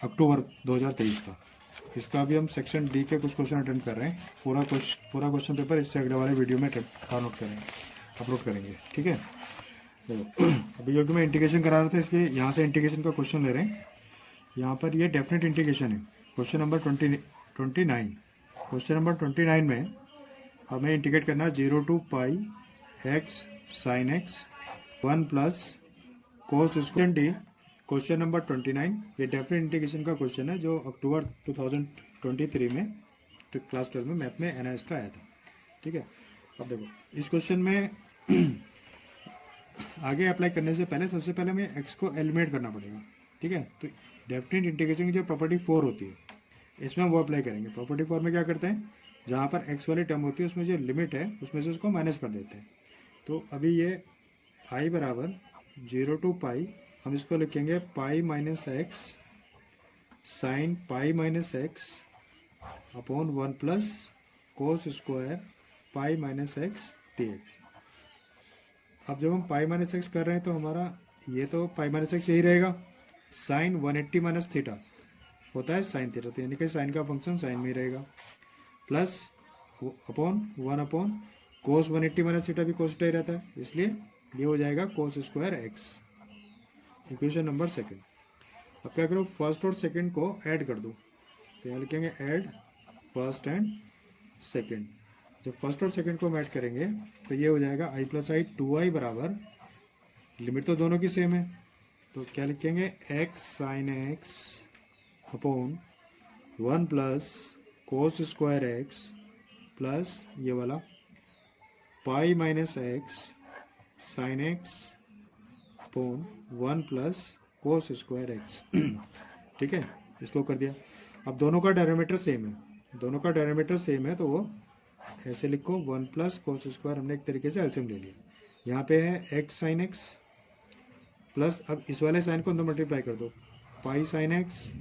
अक्टूबर 2023 का। इसका अभी हम सेक्शन डी के कुछ क्वेश्चन अटेंड कर रहे हैं। पूरा क्वेश्चन पेपर इससे अगले वाले वीडियो में डाउनलोड करेंगे, अपलोड करेंगे, ठीक है। तो अभी क्योंकि मैं इंटीग्रेशन करा रहा था इसलिए यहाँ से इंटीग्रेशन का क्वेश्चन ले रहे हैं। यहाँ पर ये डेफिनेट इंटीग्रेशन है, क्वेश्चन नंबर 29। क्वेश्चन नंबर 29 में हमें इंटीग्रेट करना है 0 to pi x sine x 1 plus cos square D. Question number 29 ये डेफिनेट इंटीग्रेशन का क्वेश्चन है जो अक्टूबर 2023 में क्लास 12 में मैथ में एनआईएस का आया था, ठीक है। अब देखो इस क्वेश्चन में आगे अप्लाई करने से पहले सबसे पहले हमें एक्स को एलिमिनेट करना पड़ेगा, ठीक है। तो डेफिनेट इंटीग्रेशन की जो प्रॉपर्टी 4 होती है इसमें हम वो अप्लाई करेंगे। प्रॉपर्टी 4 में क्या करते हैं, जहाँ पर एक्स वाली टर्म होती है उसमें जो लिमिट है उसमें से उसको माइनस कर देते हैं। तो अभी ये आई बराबर 0 to पाई, हम इसको लिखेंगे pi minus x sine pi minus x upon 1 plus cos square pi minus x D x. अब जब हम पाई माइनस एक्स कर रहे हैं तो हमारा ये तो पाई माइनस एक्स यही रहेगा। साइन 180 माइनस थीटा होता है साइन थीटा, तो यानी कि साइन का फंक्शन साइन में ही रहेगा, प्लस अपॉन 1 अपॉन कोस 180 माइनस थीटा भी कोस थीटा ही रहता है, इसलिए ये हो जाएगा cos square x. Equation number second. अब क्या करो, फर्स्ट और सेकंड को ऐड कर दो, तो यहाँ लिखेंगे ऐड फर्स्ट एंड सेकंड। जब फर्स्ट और सेकंड को हम ऐड करेंगे तो ये हो जाएगा आई प्लस आई 2i बराबर, लिमिट तो दोनों की सेम है, तो क्या लिखेंगे x sine x upon 1 plus cos square x plus ये वाला pi minus x sine x upon 1 plus cos square x, ठीक है। इसको कर दिया। अब दोनों का डेरिवेटिव सेम है, दोनों का डेरिवेटिव सेम है तो वो ऐसे लिखो 1 प्लस कोस स्क्वायर, हमने एक तरीके से एलसीएम ले लिया। यहाँ पे है एक्स साइन एक्स प्लस, अब इस वाले साइन को अंदर मल्टीप्लाई कर दो, pi sine x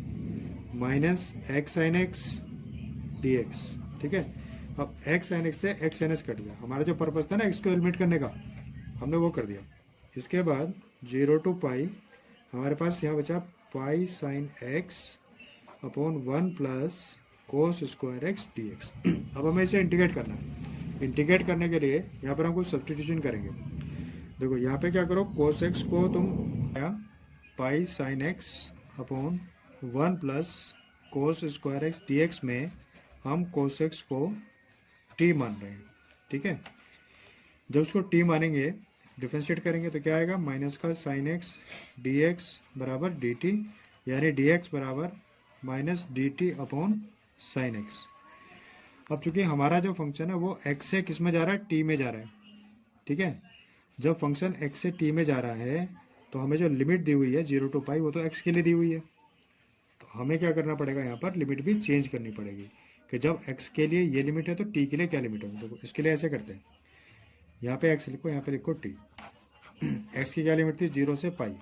minus x sine x D x, ठीक है। अब एक्स साइन एक्स से एक्स साइन एक्स कट गया, हमारा जो पर्पज था ना एक्स को एलिमिनेट करने का, हमने वो कर दिया। इसके बाद 0 to पाई हमारे पास यहाँ बचा pi sine x upon 1 plus cos square x D x. अब हमें इसे इंटीग्रेट करना है। इंटीग्रेट करने के लिए यहाँ पर हम कुछ सब्स्टिट्यूशन करेंगे। देखो यहाँ पे क्या करो, कोस एक्स को तुम pi sine x upon 1 plus cos square x D x में हम कोस एक्स को टी मान रहे हैं, ठीक है। जब उसको टी मानेंगे डिफरेंशिएट करेंगे तो क्या आएगा, माइनस का साइन एक्स डी एक्स बराबर डी टी, यानी डी एक्स बराबर minus D T upon sine x. अब चूंकि हमारा जो फंक्शन है वो एक्स से किस में जा रहा है, टी में जा रहा है, ठीक है। जब फंक्शन एक्स से टी में जा रहा है तो हमें जो लिमिट दी हुई है 0 to पाई वो तो एक्स के लिए दी हुई है, तो हमें क्या करना पड़ेगा, यहाँ पर लिमिट भी चेंज करनी पड़ेगी कि जब एक्स के लिए ये लिमिट है तो टी के लिए क्या लिमिट है। तो इसके लिए ऐसे करते हैं, यहाँ पे एक्स लिखो, यहाँ पे लिखो टी। एक्स की क्या लिमिट थी, 0 से पाई।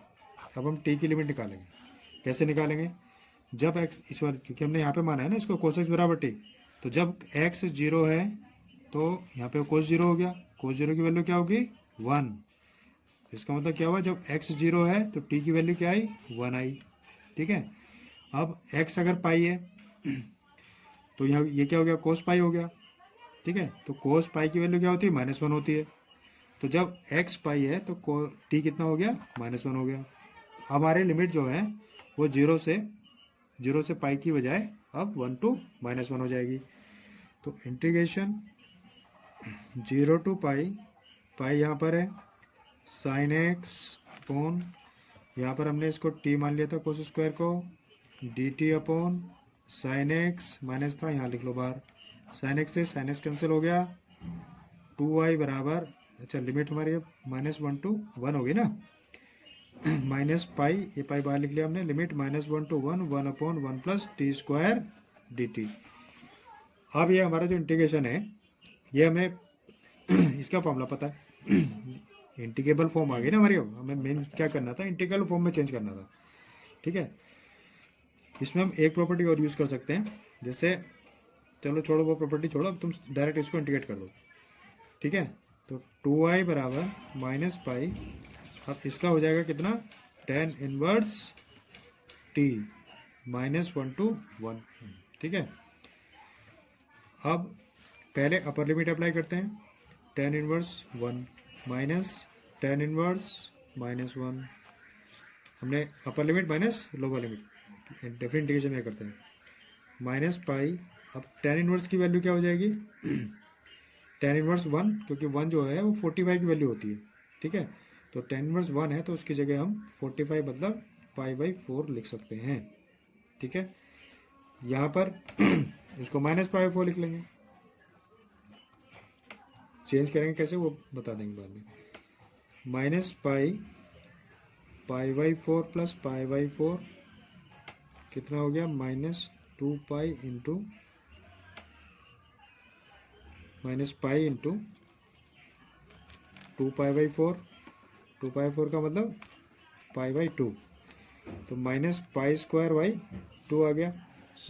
अब हम टी की लिमिट निकालेंगे। कैसे निकालेंगे, जब एक्स इस बार क्योंकि हमने यहाँ पे माना है ना इसको कोस एक्स बराबर टी, तो जब एक्स 0 है तो यहाँ पे कोस 0 हो गया, कोस 0 की वैल्यू क्या होगी 1, तो इसका मतलब क्या हुआ, जब एक्स 0 है तो टी की वैल्यू क्या आई 1 आई, ठीक है। अब एक्स अगर पाई है तो यहाँ ये क्या हो गया, कोस पाई हो गया, ठीक है। तो कोस पाई की वैल्यू क्या होती है, -1 होती है। तो जब एक्स पाई है तो टी कितना हो गया, -1 हो गया। हमारे लिमिट जो है वो 0 से पाई की बजाय अब 1 to -1 हो जाएगी। तो इंटीग्रेशन 0 to पाई, पाई यहाँ पर है साइन एक्स अपॉन, यहाँ पर हमने इसको टी मान लिया था कोस स्क्वायर को, D T upon sine x minus था, यहाँ लिख लो बाहर, साइन एक्स से साइन एक्स कैंसिल हो गया, 2i बराबर, अच्छा लिमिट हमारी -1 to 1 होगी ना, माइनस पाई, ये पाई बाहर लिख लिया हमने, limit -1 to 1 1 upon 1 plus T square D T. अब ये हमारा जो इंटीग्रेशन है ये हमें इसका फॉर्मूला पता है, इंटीग्रेबल फॉर्म आ गई ना हमारी। हमें मेन क्या करना था, इंटीग्रल फॉर्म में चेंज करना था, ठीक है। इसमें हम एक प्रॉपर्टी और यूज़ कर सकते हैं, जैसे चलो छोड़ो वो प्रॉपर्टी छोड़ो, अब तुम डायरेक्ट इसको इंटीग्रेट कर दो, ठीक है। तो 2i बराबर माइनस पाई, अब इसका हो जाएगा कितना, tan इनवर्स t -1 to 1, ठीक है। अब पहले अपर लिमिट अप्लाई करते हैं, tan inverse 1 minus tan inverse -1, हमने upper limit minus lower limit, different integration में करते हैं, माइनस पाई। अब tan इनवर्स की वैल्यू क्या हो जाएगी, tan इनवर्स 1, क्योंकि 1 जो है वो 45 की वैल्यू होती है, ठीक है। तो tan इनवर्स 1 है तो उसकी जगह हम 45 मतलब π/4 लिख सकते हैं, ठीक है। यहाँ पर इसको -π/4 लिख लेंगे, चेंज करेंगे कैसे वो बता देंगे बाद में। माइनस π/4 प्लस π/4 कितना हो गया, -2π इंटू -π इंटू 2π/4, 2π/4 का मतलब π/2, तो -π²/2 आ गया,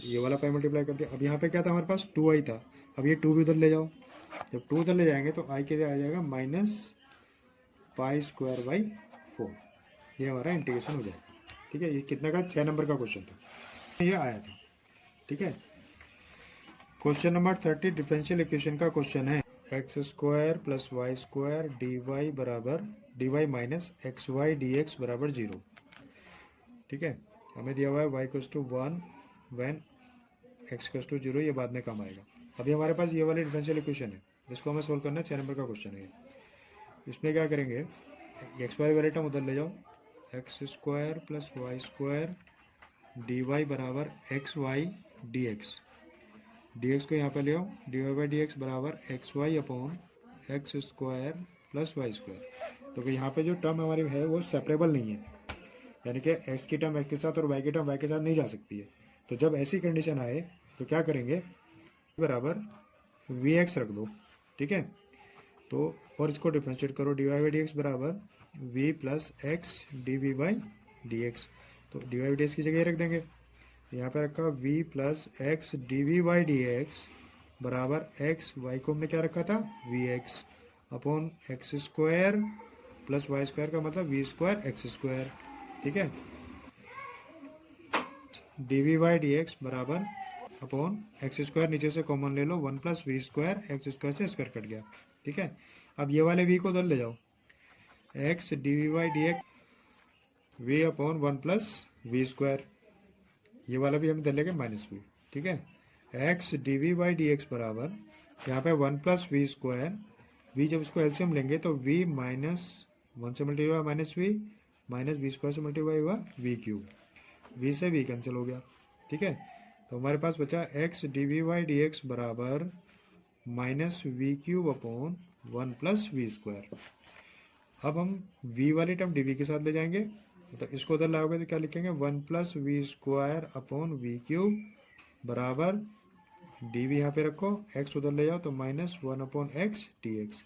ये वाला पाई मल्टीप्लाई कर दिया। अब यहाँ पे क्या था हमारे पास, 2i था, अब ये 2 भी उधर ले जाओ, जब 2 उधर ले जाएंगे तो i के लिए आ जाएगा -π²/4, ये हमारा इंटीग्रेशन हो जाएगा, ठीक है। ये कितना का, 6 नंबर का क्वेश्चन था, ये आया था, ठीक है। क्वेश्चन नंबर 30 डिफरेंशियल इक्वेशन का क्वेश्चन है, x² + y² dy minus xy dx बराबर 0, ठीक है। हमें दिया हुआ है y = 1 व्हेन x = 0, ये बाद में काम आएगा। अभी हमारे पास ये वाली डिफरेंशियल इक्वेशन है, इसको हमें सोल्व करना है, 6 नंबर का क्वेश्चन है। इसमें क्या करेंगे, एक्स वाई वाले टर्म उधर ले जाओ, x² + y² dy बराबर xy dx, dx को यहाँ पे ले आओ, dy/dx बराबर xy अपॉन x² + y²। तो यहाँ पे जो टर्म हमारी है वो सेपरेबल नहीं है, यानी कि x की टर्म x के साथ और y की टर्म y के साथ नहीं जा सकती है। तो जब ऐसी कंडीशन आए तो क्या करेंगे, बराबर vx रख दो, ठीक है। तो और इसको डिफरेंशिएट करो, dy/dx बराबर v + x dv/dx, तो dy/dx की जगह रख देंगे, यहाँ पे रखा v + x dv/dx बराबर x, y को हमने क्या रखा था, vx अपॉन x² + y² का मतलब v² x², ठीक है। dv/dx बराबर अपॉन x² नीचे से कॉमन ले लो, 1 + v² x² से स्क्वायर कट गया, ठीक है। अब ये वाले v को उधर ले जाओ, x dv/dx v upon 1 + v², ये वाला भी हम इधर लेंगे -v, ठीक है। x dv/dx बराबर यहाँ पे 1 + v², v जब इसको एलसीएम लेंगे तो v -1 से मल्टीप्लाई -v माइनस v² से मल्टीप्लाई हुआ v³, v से v कैंसिल हो गया, ठीक है। तो हमारे पास बचा x dv/dx बराबर -v³ अपॉन 1 + v²। अब हम v वाली टर्म dv के साथ ले जाएंगे, तो इसको उधर लाओगे तो क्या लिखेंगे, 1 + v² अपॉन v³ बराबर dv यहाँ पे रखो, x उधर ले जाओ तो -1 अपॉन x dx।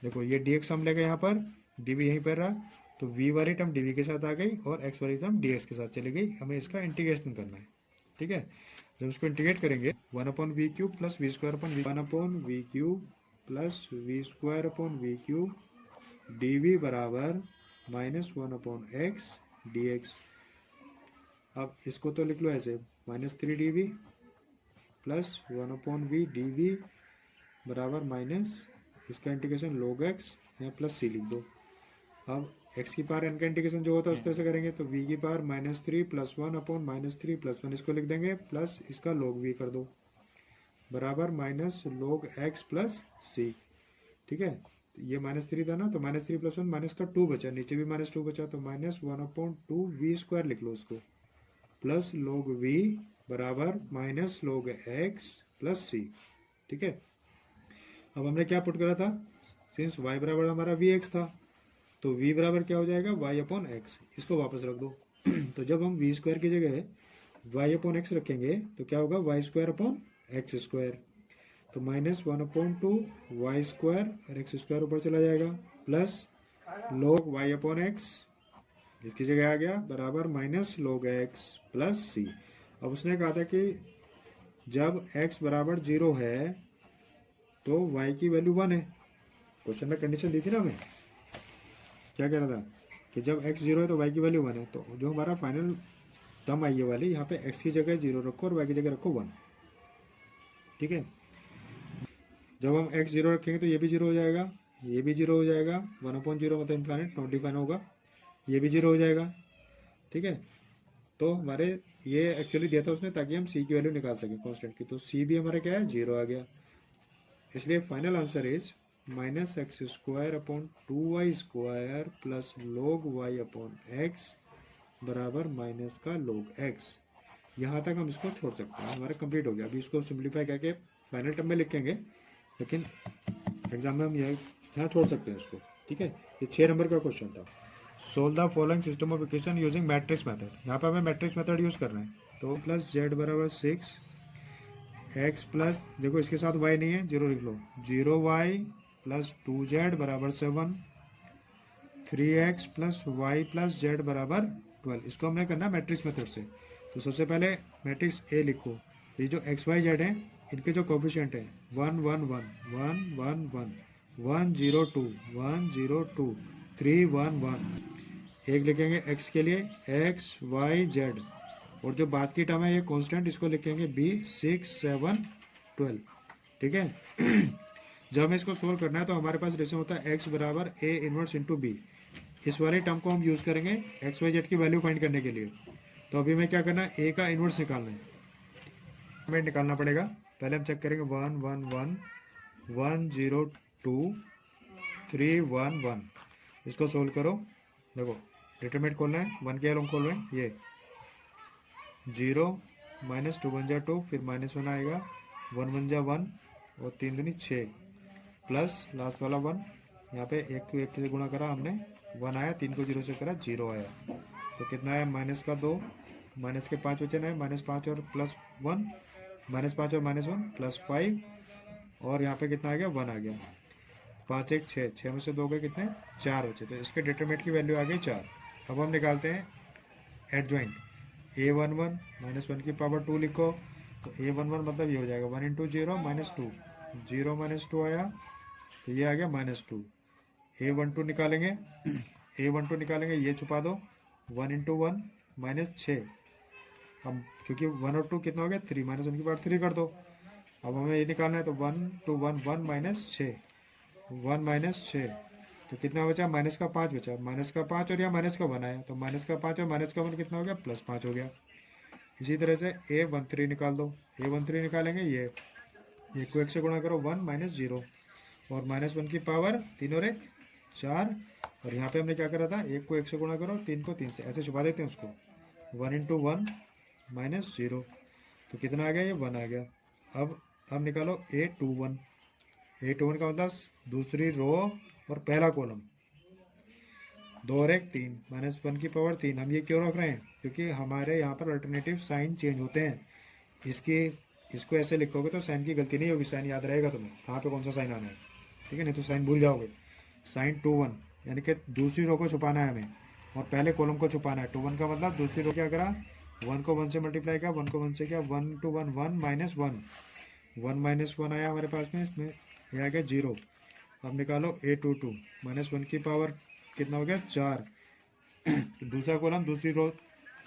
देखो ये dx हम ले गए यहाँ पर, dv यहीं पर रहा, तो v वाली टर्म dv के साथ आ गई और x वाली टर्म dx के साथ चली गई। हमें इसका इंटीग्रेशन करना है, ठीक है। जब इसको इंटीग्रेट करेंगे 1 upon v³ + v² upon 1 upon v³ + v² upon v³ dv बराबर -1 अपॉन x dx। अब इसको तो लिख लो ऐसे, -3 dv + 1 अपॉन v dv बराबर माइनस, इसका इंटीग्रेशन log x या प्लस c लिख दो। अब x की पावर n का इंटीग्रेशन जो होता है उस तरह से करेंगे, तो v की पावर -3 + 1 अपॉन -3 + 1 इसको लिख देंगे, प्लस इसका log v कर दो बराबर -log x प्लस c, ठीक है। ये -3 था ना, तो -3 + 1 माइनस का 2 बचा, नीचे भी -2 बचा, तो -1 अपॉन 2 v² लिख लो उसको, प्लस log v बराबर -log x प्लस c, ठीक है। अब हमने क्या पुट करा था, सिंस y बराबर हमारा vx था, तो v बराबर क्या हो जाएगा, y अपॉन x, इसको वापस रख दो। तो जब हम v² की जगह y अपॉन x रखेंगे तो क्या होगा, y² अपॉन x², तो -1 अपॉन 2 y² और x² ऊपर चला जाएगा, plus log y upon x, इसकी जगह आ गया बराबर -log x प्लस c। अब उसने कहा था कि जब x बराबर 0 है तो y की वैल्यू 1 है, क्वेश्चन में कंडीशन दी थी ना हमें, क्या कह रहा था कि जब x 0 है तो y की वैल्यू 1 है। तो जो हमारा फाइनल टर्म आई ये वाली, यहाँ पे x की जगह 0 रखो और y की जगह रखो 1। ठीक है, जब हम x 0 रखेंगे तो ये भी 0 हो जाएगा, ये भी 0 हो जाएगा, 1/0 मतलब इनफाइनाइट नॉट डिफाइन होगा, ये भी 0 हो जाएगा। ठीक है, तो हमारे ये एक्चुअली दिया था उसने ताकि हम c की वैल्यू निकाल सकें कांस्टेंट की, तो c भी हमारा क्या है 0 आ गया। इसलिए final answer is -x² upon 2y² plus log y upon x बराबर माइनस का log x। यहाँ तक हम इसको छोड़ सकते हैं, हमारा कंप्लीट हो गया। अभी इसको सिंप्लीफाई करके फाइनल टर्म में लिखेंगे, लेकिन एग्जाम में हम यहाँ छोड़ सकते हैं इसको। ठीक है, ये 6 नंबर का क्वेश्चन था। Solve the following system of equation using matrix method. यहाँ पे हमें मैट्रिक्स मेथड यूज करना है, तो प्लस जेड बराबर 6 एक्स प्लस, देखो इसके साथ y नहीं है, 0 लिख लो, 0y प्लस 2z बराबर 7, 3x plus y plus z बराबर 12। इसको हमने करना मैट्रिक्स मेथड से। तो सबसे पहले मैट्रिक्स ए लिखो, ये जो एक्स वाई जेड है इनके जो कोफिशिएंट है 1 1 1 1 1 1 1 0 2 1 0 2 3 1 1। एक लिखेंगे एक्स के लिए एक्स वाई जेड, और जो बाद की टर्म है ये कांस्टेंट, इसको लिखेंगे बी 6 7 12। ठीक है जब हमें इसको सोल्व करना है तो हमारे पास रिलेशन होता है एक्स बराबर ए इनवर्स इंटू बी। इस वाले टर्म को हम यूज करेंगे एक्स वाई जेड की वैल्यू फाइंड करने के लिए। तो अभी हमें क्या करना है, ए का इनवर्स निकालना है, हमें निकालना पड़ेगा। पहले हम चेक करेंगे 1 1 1 1 0 2 3 1 1। इसको सोल्व करो, देखो डिटरमिनेंट खोलना है, 1 के अलॉन्ग खोल रहे हैं, ये 0 माइनस 2 1 जा 2, फिर -1 आएगा, 1 1 जा 1 और 3 दूनी 6 प्लस लास्ट वाला 1। यहाँ पे 1 को 1 से गुणा करा हमने, 1 आया, 3 को 0 से करा 0 आया। तो कितना है माइनस का 2, माइनस के 5 बचे ना, -5 और +1, -5 और -1 +5, और यहाँ पे कितना आ गया 1 आ गया। 5 1 6, 6 में से 2 गए कितने 4 बचे, तो इसके डिटरमिनेंट की वैल्यू आ गई 4। अब हम निकालते हैं एडजॉइंट, a11 -1 की पावर 2 लिखो, तो a11 मतलब ये हो जाएगा 1 इंटू 0 -2, 0 -2 आया, तो ये आ गया -2। a12 निकालेंगे, a12 निकालेंगे, ये छुपा दो, 1 इंटू 1 -6। अब क्योंकि 1 और 2 कितना हो गया 3, -1 की पावर 3 कर दो। अब हमें ये निकालना है, तो 1 2 1 1 -6, 1 -6, तो कितना बचा माइनस का 5 बचा, माइनस का 5 और यहाँ माइनस का 1 आया, तो माइनस का 5 और माइनस का 1 कितना हो गया +5 हो गया। इसी तरह से a13 निकाल दो, a13 निकालेंगे, ये 1 को 1 से गुणा करो 1 -0, और -1 की पावर 3 और 1 4, और यहाँ पे हमने क्या करा था 1 को 1 से गुणा करो 3 को 3 से, ऐसे छुपा देते हैं उसको, 1 इंटू 1 -0, तो कितना आ गया ये 1 आ गया। अब निकालो a21, a21 का मतलब दूसरी रो और पहला कॉलम, 2 और 1 3, -1 की पावर 3। हम ये क्यों रख रहे हैं, क्योंकि हमारे यहाँ पर अल्टरनेटिव साइन चेंज होते हैं। इसको ऐसे लिखोगे तो साइन की गलती नहीं होगी, साइन याद रहेगा तुम्हें कहाँ पे कौन सा साइन आना है। ठीक है, नहीं तो साइन भूल जाओगे। साइन 2 1 यानी कि दूसरी रो को छुपाना है हमें, और पहले कॉलम को छुपाना है। 2 1 का मतलब दूसरी रो क्या करा, 1 को 1 से मल्टीप्लाई किया, 1 को 1 से किया, 1 टू 1 1 -1, 1 -1 आया हमारे पास में, इसमें ये आ गया 0। अब निकालो a22, -1 की पावर कितना हो गया 4। दूसरा कॉलम दूसरी रो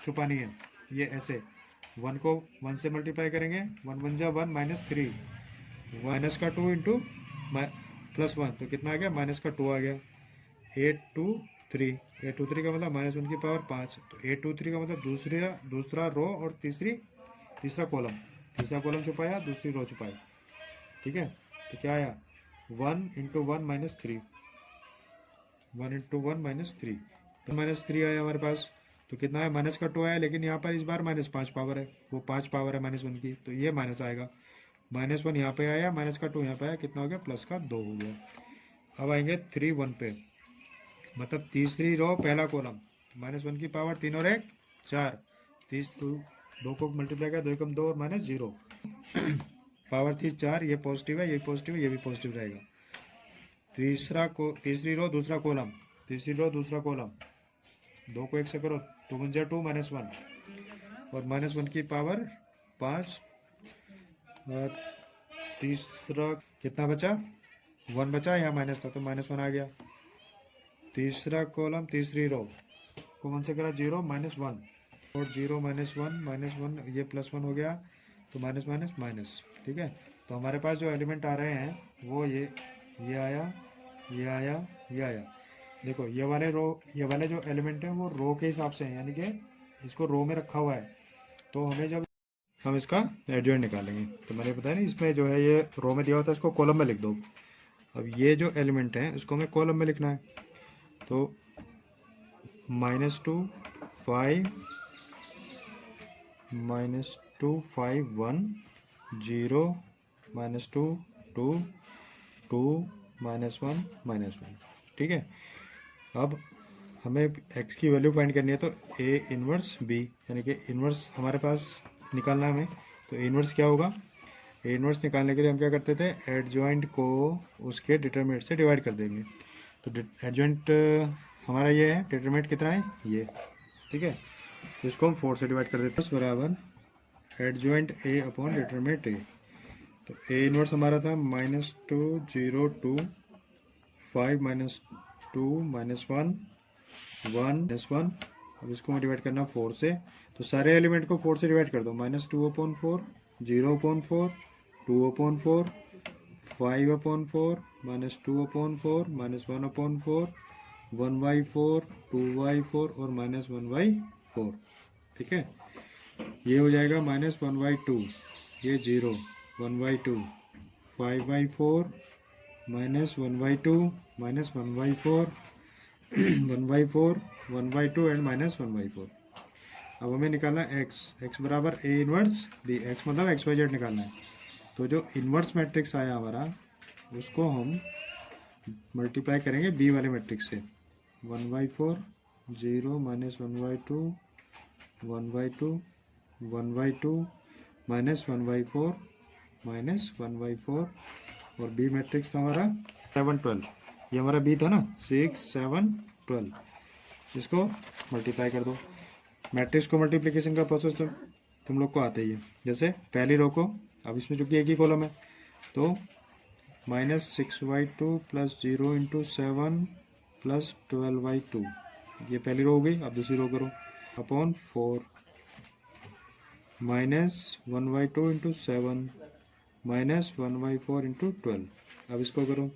छुपानी है, ये ऐसे 1 को 1 से मल्टीप्लाई करेंगे, 1 1 जा 1 -3, माइनस का 2 इंटू +1, तो कितना आ गया -2 आ गया। a23 का मतलब -1 की पावर 5, तो a23 का मतलब दूसरा रो और तीसरा कॉलम छुपाया, दूसरी रो छुपाई। ठीक है, तो क्या आया 1 इंटू 1 -3, 1 इंटू 1 -3, तो -3 आया हमारे पास। तो कितना है -2 आया, लेकिन यहाँ पर इस बार -5 पावर है, वो 5 पावर है -1 की, तो ये माइनस आएगा। -1 यहाँ पे आया, -2 यहाँ पे आया, कितना हो गया +2 हो गया। अब आएंगे 3 1 पे, मतलब तीसरी रो पहला कॉलम, -1 की पावर 3 और 1 4, 2 को मल्टीप्लाई किया, 2 कम 2 और -0, पावर थी 4, ये पॉजिटिव है, ये पॉजिटिव है, ये भी पॉजिटिव रहेगा। तीसरी रो दूसरा कॉलम, 2 को 1 से करो, 2 1 जा 2 -1, और -1 की पावर 5, और तीसरा कितना बचा 1 बचा, यहाँ माइनस था तो -1 आ गया। तीसरा कॉलम तीसरी रो को 1 से करा 0 -1, और 0 -1 ये +1 हो गया, तो माइनस माइनस माइनस। ठीक है, तो हमारे पास जो एलिमेंट आ रहे हैं वो ये आया, ये आया, ये आया। देखो ये वाले जो एलिमेंट हैं वो रो के हिसाब से हैं, यानी कि इसको रो में रखा हुआ है। तो हमें जब हम इसका एडजॉइंट निकालेंगे तो मैंने बताया ना, इसमें जो है ये रो में दिया होता है, इसको कॉलम में लिख दो। अब ये जो एलिमेंट है इसको हमें कॉलम में लिखना है, तो -2 5 -2 5 1 0 -2 2 2 -1 -1। ठीक है, अब हमें x की वैल्यू फाइंड करनी है, तो a इनवर्स b, यानी कि इनवर्स हमारे पास निकालना है हमें। तो a इनवर्स क्या होगा, a इनवर्स निकालने के लिए हम क्या करते थे, एडजॉइंट को उसके डिटरमिनेंट से डिवाइड कर देंगे। तो एडजॉइंट हमारा ये है, डिटरमिनेंट कितना है ये। ठीक है, तो इसको हम 4 से डिवाइड कर देते हैं, बराबर adjoint a upon determinant a। तो a इनवर्स हमारा था -2 0 2 5 -2 -1 1 -1। अब इसको मैं डिवाइड करना 4 से, तो सारे एलिमेंट को 4 से डिवाइड कर दो। -2/4 0/4 2/4 5/4 -2/4 -1/4 1/4 2/4 और -1/4। ठीक है, ये हो जाएगा -1/2, ये 0 1/2 5/4 -1/2 -1/4 1/4 1/2 एंड -1/4। अब हमें निकालना है x बराबर a इनवर्स b, x मतलब XYZ निकालना है। तो जो इनवर्स मैट्रिक्स आया हमारा उसको हम मल्टीप्लाई करेंगे b वाले मैट्रिक्स से। 1/4 0 -1/2 1/2 1/2 -1/4 -1/4 और b मैट्रिक्स था हमारा 7 12। ये हमारा b था ना, 6 7 12। इसको मल्टीप्लाई कर ददो। मैट्रिक्स को मल्टीप्लिकेशन का प्रोसेस तो तुम लोग को आता ही है। जैसे पहली रो को, अब इसमें चूंकि एक ही कॉलम है, तो -6/2 + 0 × 7 + 12/2, ये पहली रो हो गई। अब दूसरी रो करो, अपॉन 4 -1/2 × 7 -1/4 × 12। अब इसको करो,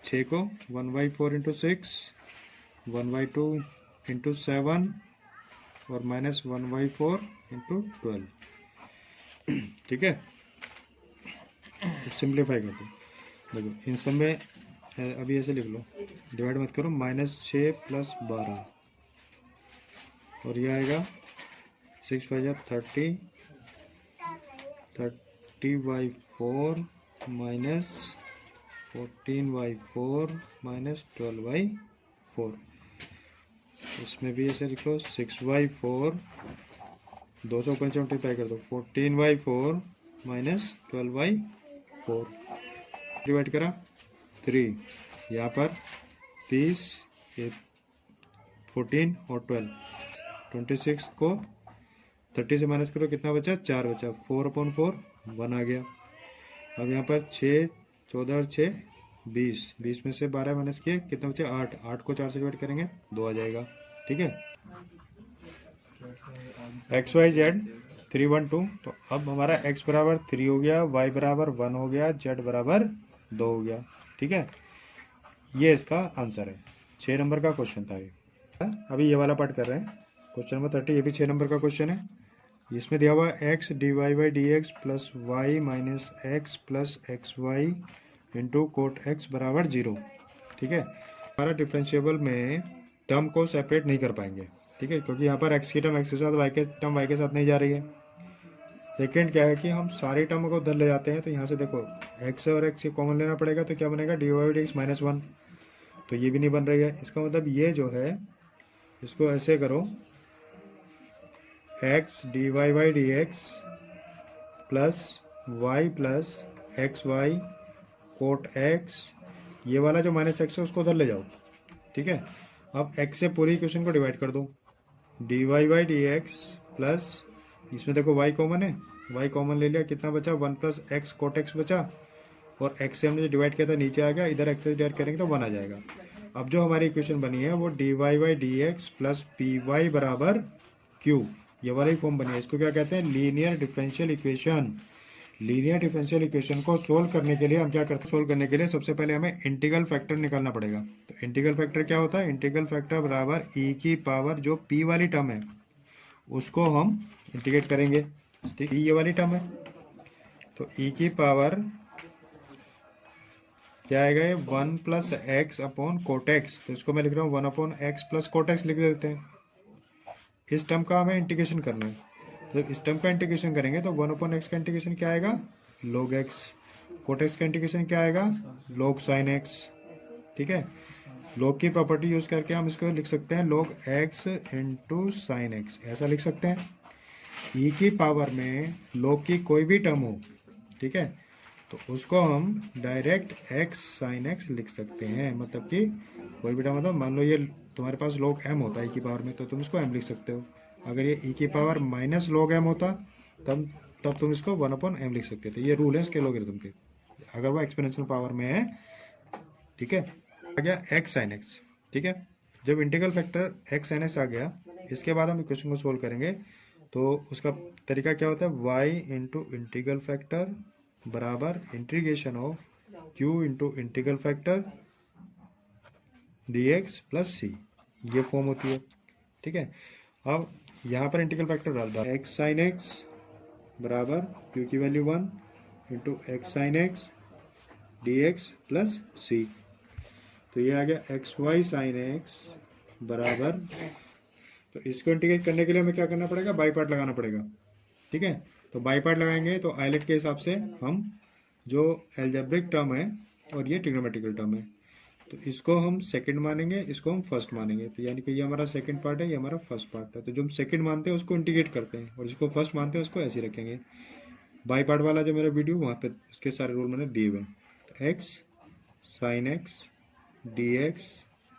6 को 1/4 × 6 1/2 × 7 और -1/4 × 12। ठीक है, सिंप्लीफाई कर दो। देखो इन सब में अभी ऐसे लिख लो, डिवाइड मत करो, -6 + 12 और ये आएगा 6 × 5 = 30 30/4 -14/4 -12/4। इसमें भी ऐसे लिखो, 6/4 2 से ऊपर से मल्टीप्लाई कर दो, 14/4 -12/4 डिवाइड करा 3, यहाँ पर 30 14 और 12 26 को 30 से माइनस करो, कितना बचा, 4 बचा, 4/4 1 आ गया। अब यहाँ पर 6 14 और 6 20 में से 12 माइनस किए, कितना बचे, 8 को 4 से डिवाइड करेंगे 2 आ जाएगा। ठीक है, XYZ 3 1 2। तो अब हमारा x बराबर 3 हो गया, y बराबर 1 हो गया, z बराबर 2 हो गया। ठीक है, ये इसका आंसर है। 6 नंबर का क्वेश्चन था ये। अभी ये वाला पार्ट कर रहे हैं, क्वेश्चन नंबर 30। ये भी 6 नंबर का क्वेश्चन है। इसमें दिया हुआ x dy/dx + y - x + xy × cot x बराबर 0। ठीक है, हमारा डिफरेंशिएबल में टर्म को सेपरेट नहीं कर पाएंगे। ठीक है, क्योंकि यहाँ पर x की टर्म x के साथ, y के टर्म y के साथ नहीं जा रही है। सेकंड क्या है कि हम सारी टर्म को उधर ले जाते हैं, तो यहाँ से देखो x और x कॉमन लेना पड़ेगा, तो क्या बनेगा, dy/dx -1, तो ये भी नहीं बन रही है। इसका मतलब ये जो है, इसको ऐसे करो, x dy/dx + y + xy cot x, ये वाला जो -x है उसको उधर ले जाओ। ठीक है, अब x से पूरी इक्वेशन को डिवाइड कर दो, dy/dx प्लस, इसमें देखो y कॉमन है, y कॉमन ले लिया, कितना बचा, 1 + x cot x बचा, और x से हमने डिवाइड किया था नीचे आ गया, इधर x से डिवाइड करेंगे तो 1 आ जाएगा। अब जो हमारी इक्वेशन बनी है वो dy by d x plus p y बराबर क्यू, ये वाली फॉर्म बनी है। इसको क्या कहते हैं? Linear differential equation. Linear differential equation को सोल्व करने के लिए हम क्या करते हैं? सोल्व करने के लिए सबसे पहले हमें इंटीग्रल फैक्टर निकालना पड़ेगा। तो इंटीग्रल फैक्टर क्या होता है? इंटीग्रल फैक्टर बराबर ई की पावर जो पी वाली टर्म है उसको हम इंटीग्रेट करेंगे। ठीक, ये वाली टर्म है तो ई की पावर क्या आएगा? ये 1 प्लस एक्स अपॉन कोटेक्स, तो इसको मैं लिख रहा हूँ 1 अपॉन एक्स प्लस कोटेक्स लिख देते हैं। इस टर्म का हमें इंटीग्रेशन करना है, तो इस टर्म का इंटीग्रेशन करेंगे तो 1 अपॉन एक्स का इंटीग्रेशन क्या आएगा? log x. कोटेक्स का इंटीग्रेशन क्या आएगा? log sine x. ठीक है, log की प्रॉपर्टी यूज करके हम इसको लिख सकते हैं log x into sine x, ऐसा लिख सकते हैं। ई की पावर में log की कोई भी टर्म हो, ठीक है, तो उसको हम डायरेक्ट x साइन x लिख सकते हैं। मतलब कि कोई भी टर्म, मतलब मान लो ये तुम्हारे पास log m होता है e की पावर में, तो तुम इसको m लिख सकते हो। अगर ये e की पावर माइनस log m होता तब तुम इसको 1 अपॉन m लिख सकते थे। ये रूल है इसके लॉगरिथम के, अगर वो एक्सपोनेंशियल पावर में है। ठीक है, आ गया x साइन x। ठीक है, जब integral factor x sine x आ गया, इसके बाद हम इक्वेशन को सोल्व करेंगे। तो उसका तरीका क्या होता है? y इंटू इंटीग्रल फैक्टर बराबर integration of q into integral factor dx plus C, ये फॉर्म होती है। ठीक है, अब यहाँ पर इंटीग्रल फैक्टर डाल दो, x साइन x बराबर q की value 1 into x sine x dx plus C. तो ये आ गया एक्स वाई साइन x बराबर, तो इसको इंटीग्रेट करने के लिए हमें क्या करना पड़ेगा? बाई पार्ट लगाना पड़ेगा। ठीक है, तो बाई पार्ट लगाएंगे तो आइलेट के हिसाब से हम जो एल्जेब्रिक टर्म है और ये ट्रिग्नोमेट्रिकल टर्म है, तो इसको हम सेकंड मानेंगे, इसको हम फर्स्ट मानेंगे। तो यानी कि ये हमारा सेकंड पार्ट है, ये हमारा फर्स्ट पार्ट है। तो जो हम सेकंड मानते हैं उसको इंटीग्रेट करते हैं और जिसको फर्स्ट मानते हैं उसको ऐसे ही रखेंगे। बाई पार्ट वाला जो मेरा वीडियो वहाँ पे उसके सारे रूल मैंने दिए हुए हैं। तो x sine x D x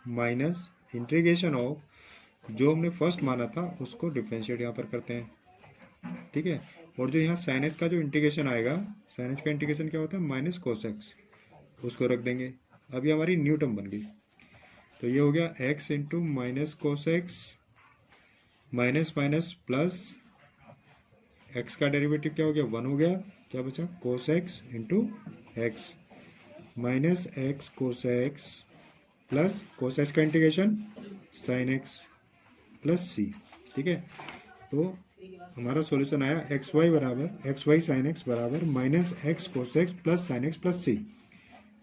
minus integration of जो हमने फर्स्ट माना था उसको डिफ्रेंशिएट यहाँ पर करते हैं। ठीक है, और जो यहाँ साइन एक्स का जो इंटीग्रेशन आएगा, साइन एक्स का इंटीग्रेशन क्या होता है? माइनस कोस एक्स, उसको रख देंगे। अब ये हमारी न्यू टर्म बन गई, तो ये हो गया x into minus cos x minus minus plus x का डेरिवेटिव क्या हो गया? 1 हो गया। क्या बचा? Cos x into x minus x cos x plus cos x का integration sine x plus C. ठीक है, तो हमारा सॉल्यूशन आया एक्स वाई साइन एक्स बराबर minus x cos x plus sine x plus C.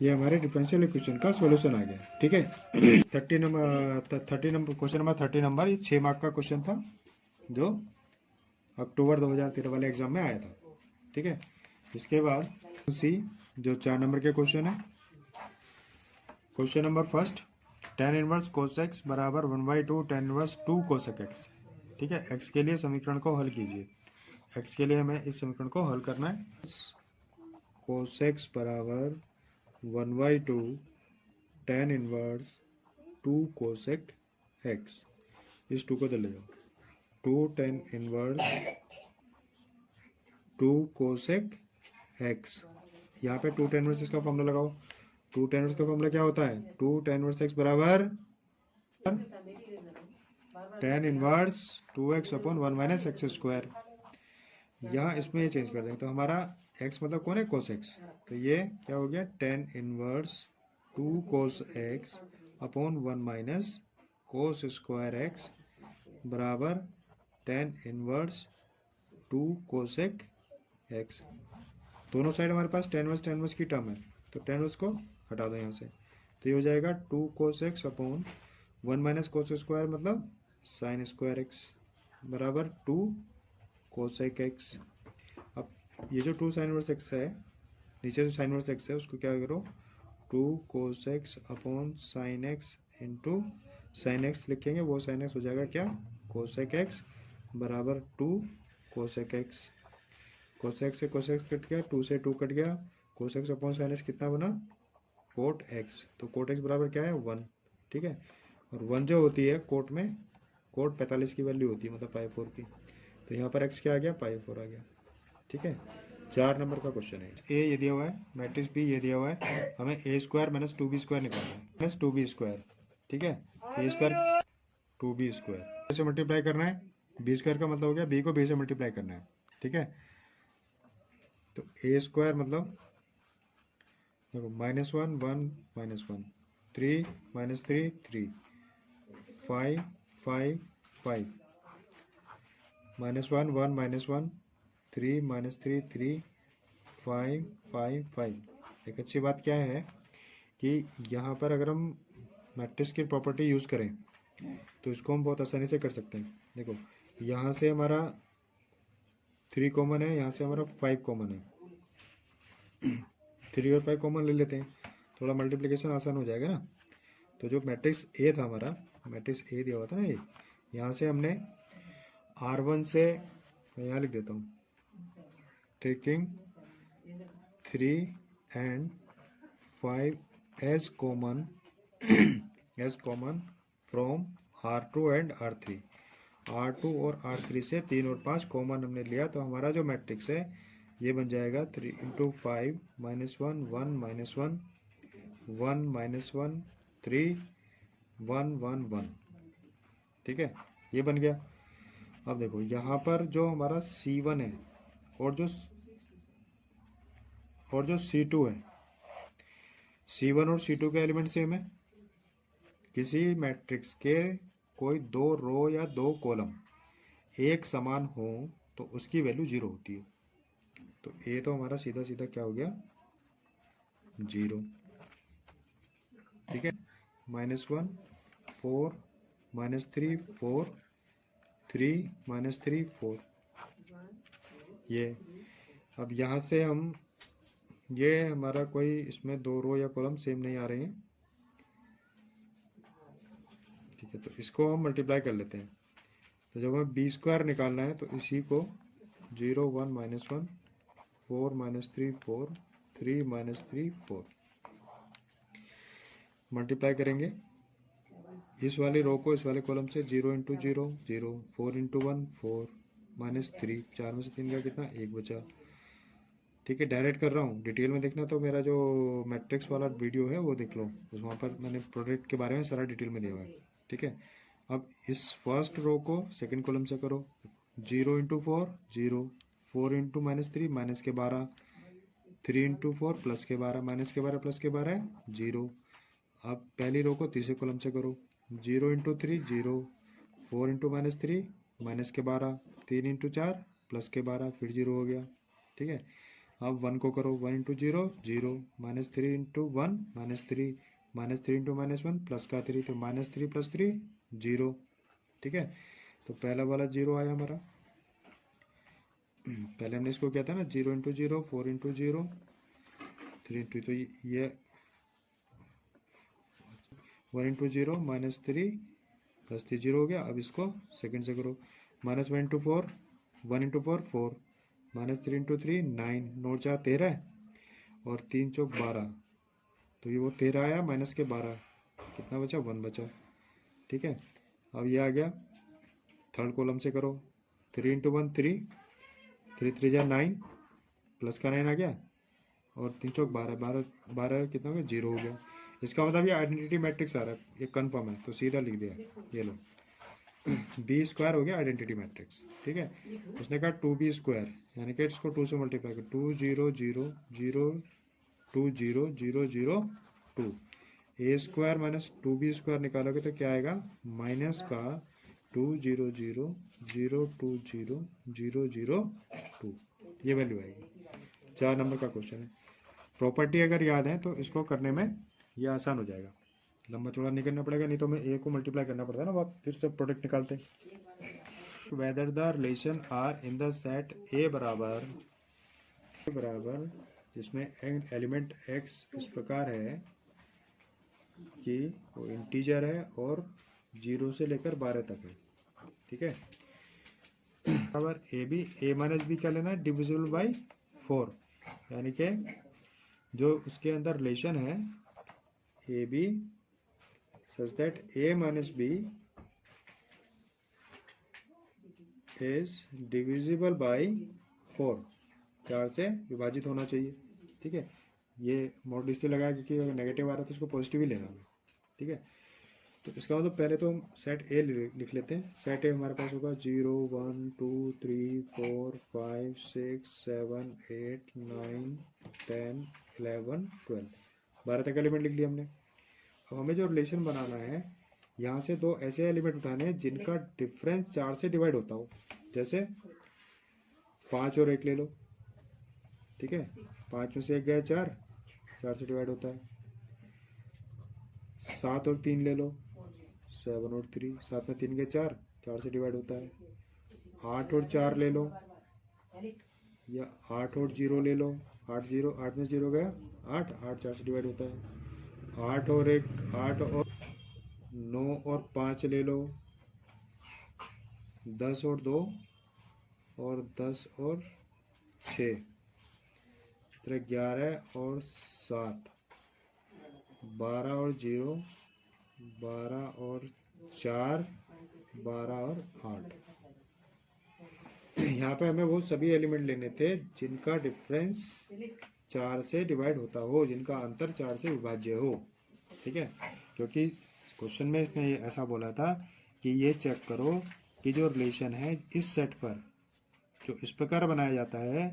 ये हमारे डिफरेंशियल इक्वेशन का सॉल्यूशन आ गया। ठीक है, 30 नंबर क्वेश्चन नंबर 30 नंबर, ये 6 मार्क का क्वेश्चन था जो अक्टूबर 2013 वाले एग्जाम में आया था। ठीक है, इसके बाद सी जो 4 नंबर के क्वेश्चन है। Question number first, tan inverse cos x बराबर 1/2 tan इनवर्स 2 कोसेक एक्स। ठीक है, x के लिए समीकरण को हल कीजिए। x के लिए हमें इस समीकरण को हल करना है। कोस एक्स बराबर 1/2 tan इनवर्स 2 कोसेक एक्स, इस 2 को इधर ले जाओ, 2 tan इनवर्स 2 कोसेक एक्स। यहाँ पे 2 tan इनवर्स इसका फॉर्मूला लगाओ। 2 tan इनवर्स का फॉर्मूला क्या होता है? 2 tan इनवर्स एक्स बराबर tan inverse 2x upon 1 minus x square. यहाँ इसमें ये चेंज कर देंगे, तो हमारा x मतलब कौन है? Cos x. तो ये क्या हो गया? tan inverse 2 cos x upon 1 minus cos square x बराबर tan इनवर्स 2 कोसेक एक्स। दोनों साइड हमारे पास tan इनवर्स की टर्म है, तो tan इनवर्स को हटा दो यहाँ से, तो ये हो जाएगा 2 cos x upon 1 minus cos square मतलब साइन स्क्वायर एक्स बराबर 2 कोसेक एक्स। अब ये जो 2 साइन इनवर्स एक्स है, नीचे जो साइन इनवर्स एक्स है उसको क्या करो? 2 cos x upon sine x into sine x लिखेंगे, वो साइन एक्स हो जाएगा क्या? कोसेक एक्स बराबर 2 कोसेक एक्स। कोसेक से कोसेक कट गया, 2 से 2 कट गया, कोसेक अपॉन साइन एक्स कितना बना? Cot x. तो कोट एक्स बराबर क्या है? 1। ठीक है, और 1 जो होती है कोट में, कोट 45 की वैल्यू होती है, मतलब पाई 4 की। तो यहाँ पर x क्या आ गया? पाई 4 आ गया। ठीक है, 4 नंबर का क्वेश्चन है। ए ये दिया हुआ है, मैट्रिक्स बी ये दिया हुआ है, हमें a² माइनस 2b² निकालना है, माइनस 2b²। ठीक है। ए स्क्वायर 2b स्क्वायर से मल्टीप्लाई करना है, बी स्क्वायर का मतलब हो गया बी को बी से मल्टीप्लाई करना है, ठीक है। तो ए स्क्वायर मतलब देखो -1 1 -1 3 -3 3 5 5 5 -1 1 -1 3 -3 3 5 5 5। एक अच्छी बात क्या है कि यहाँ पर अगर हम मैट्रिक्स की प्रॉपर्टी यूज़ करें तो इसको हम बहुत आसानी से कर सकते हैं। देखो यहाँ से हमारा 3 कॉमन है, यहाँ से हमारा 5 कॉमन है, 3 और 5 कॉमन ले लेते हैं, थोड़ा मल्टीप्लिकेशन आसान हो जाएगा ना। तो जो मैट्रिक्स ए था हमारा, मैट्रिक्स ए दिया हुआ था ना ये, यहाँ से हमने R1 से, मैं यहाँ लिख देता हूँ, taking 3 and 5 as common as common from R2 and R3। R2 और R3 से 3 और 5 कॉमन हमने लिया, तो हमारा जो मैट्रिक्स है ये बन जाएगा 3 × 5 -1 1 -1 1 -1 3 1 1 1, ठीक है, ये बन गया। अब देखो यहाँ पर जो हमारा C1 है और जो C2 है, C1 और C2 के एलिमेंट सेम है। किसी मैट्रिक्स के कोई 2 रो या 2 कॉलम एक समान हो तो उसकी वैल्यू 0 होती है। तो ए तो हमारा सीधा सीधा क्या हो गया, 0, ठीक है। -1 4 -3 4 3 -3 4, ये। अब यहाँ से हम, ये हमारा कोई इसमें 2 रो या कॉलम सेम नहीं आ रहे हैं, ठीक है। तो इसको हम मल्टीप्लाई कर लेते हैं। तो जब हमें बी स्क्वायर निकालना है तो इसी को 0 1 -1 4 -3 4 3 -3 4 मल्टीप्लाई करेंगे इस वाली रो को इस वाले कॉलम से। 0 × 0 0 4 × 1 4 -3, 4 में से 3 का कितना, 1 बचा, ठीक है। डायरेक्ट कर रहा हूँ, डिटेल में देखना तो मेरा जो मैट्रिक्स वाला वीडियो है वो देख लो, उस वहाँ पर मैंने प्रोडक्ट के बारे में सारा डिटेल में दिया हुआ है, ठीक है। अब इस फर्स्ट रो को सेकंड कॉलम से करो। 0 × 4 0 4 × -3 माइनस के 12 3 × 4 प्लस के 12 माइनस के 12 प्लस के 12 0। अब पहली रो को तीसरे कॉलम से करो। 0 × 3 0 4 × -3 माइनस के 12 3 × 4 प्लस के 12 फिर 0 हो गया, ठीक है। अब 1 को करो। 1 × 0 0 -3 × 1 -3 -3 × -1 प्लस का 3, तो -3 + 3 0, ठीक है। तो पहला वाला 0 आया हमारा। पहले हमने इसको किया था ना, 0 × 0 4 × 0 3 × तो ये 1 × 0 -3 + 3 0 हो गया। अब इसको सेकंड से करो। -1 × 4 1 × 4 4 -3 × 3 9 9 4 13 और 3 चौक 12, तो ये वो 13 आया माइनस के 12, कितना बचा, 1 बचा, ठीक है। अब ये आ गया थर्ड कॉलम से करो। 3 × 1 3 3 3 जा 9 प्लस का 9 आ गया और 3 चौक 12 12 12 कितना हो गया, 0 हो गया। इसका मतलब ये आइडेंटिटी मैट्रिक्स आ रहा है, ये कन्फर्म है, तो सीधा लिख दिया, ये लो बी स्क्वायर हो गया आइडेंटिटी मैट्रिक्स, ठीक है। उसने कहा 2b स्क्वायर, यानी कि इसको 2 से मल्टीप्लाई कर, 2 0 0 0 2 0 0 0 2 ए स्क्वायर माइनस 2b स्क्वायर निकालोगे तो क्या आएगा, माइनस का 2 0 0 0 2 0 0 0 2, ये वैल्यू आएगी। 4 नंबर का क्वेश्चन है। प्रॉपर्टी अगर याद है तो इसको करने में ये आसान हो जाएगा, लंबा चौड़ा नहीं करना पड़ेगा, नहीं तो मैं ए को मल्टीप्लाई करना पड़ता है ना, आप फिर से प्रोडक्ट निकालते। Whether the relation R in the set A बराबर जिसमें एलिमेंट एक्स इस प्रकार है कि वो इंटीजर है और 0 से लेकर 12 तक है, ठीक है। बराबर a b, a minus b क्या लेना है, डिविजिबल बाई 4, यानी कि जो उसके अंदर रिलेशन है a b such that a minus b is divisible by 4, 4 से विभाजित होना चाहिए, ठीक है। ये मॉड इसलिए लगाया क्योंकि अगर नेगेटिव आ रहा है तो इसको पॉजिटिव ही लेना है, ठीक है। तो इसका मतलब पहले तो हम सेट ए लिख लेते हैं। सेट ए हमारे पास होगा 0 1 2 3 4 5 6 7 8 9 10 11 12, 12 तक एलिमेंट लिख लिया हमने। अब हमें जो रिलेशन बनाना है, यहाँ से दो ऐसे एलिमेंट उठाने हैं जिनका डिफरेंस 4 से डिवाइड होता हो। जैसे 5 और 1 ले लो, ठीक है, 5 में से 1 गया 4, 4 से डिवाइड होता है। 7 और 3 ले लो, 7 और 3, 7 में 3 गए 4, 4 से डिवाइड होता है। 8 और 4 ले लो, या 8 और 0 ले लो, 8 0, 8 में 0 गया 8, 8 4 से डिवाइड होता है। 8 और 1, 8 और 9 और 5 ले लो, 10 और 2 और 10 और 6, 11 और 7, 12 और 0, 12 और 4, 12 और 8। यहाँ पे हमें वो सभी एलिमेंट लेने थे जिनका डिफरेंस 4 से डिवाइड होता हो, जिनका अंतर 4 से विभाज्य हो, ठीक है। क्योंकि क्वेश्चन में इसने ऐसा बोला था कि ये चेक करो कि जो रिलेशन है इस सेट पर जो इस प्रकार बनाया जाता है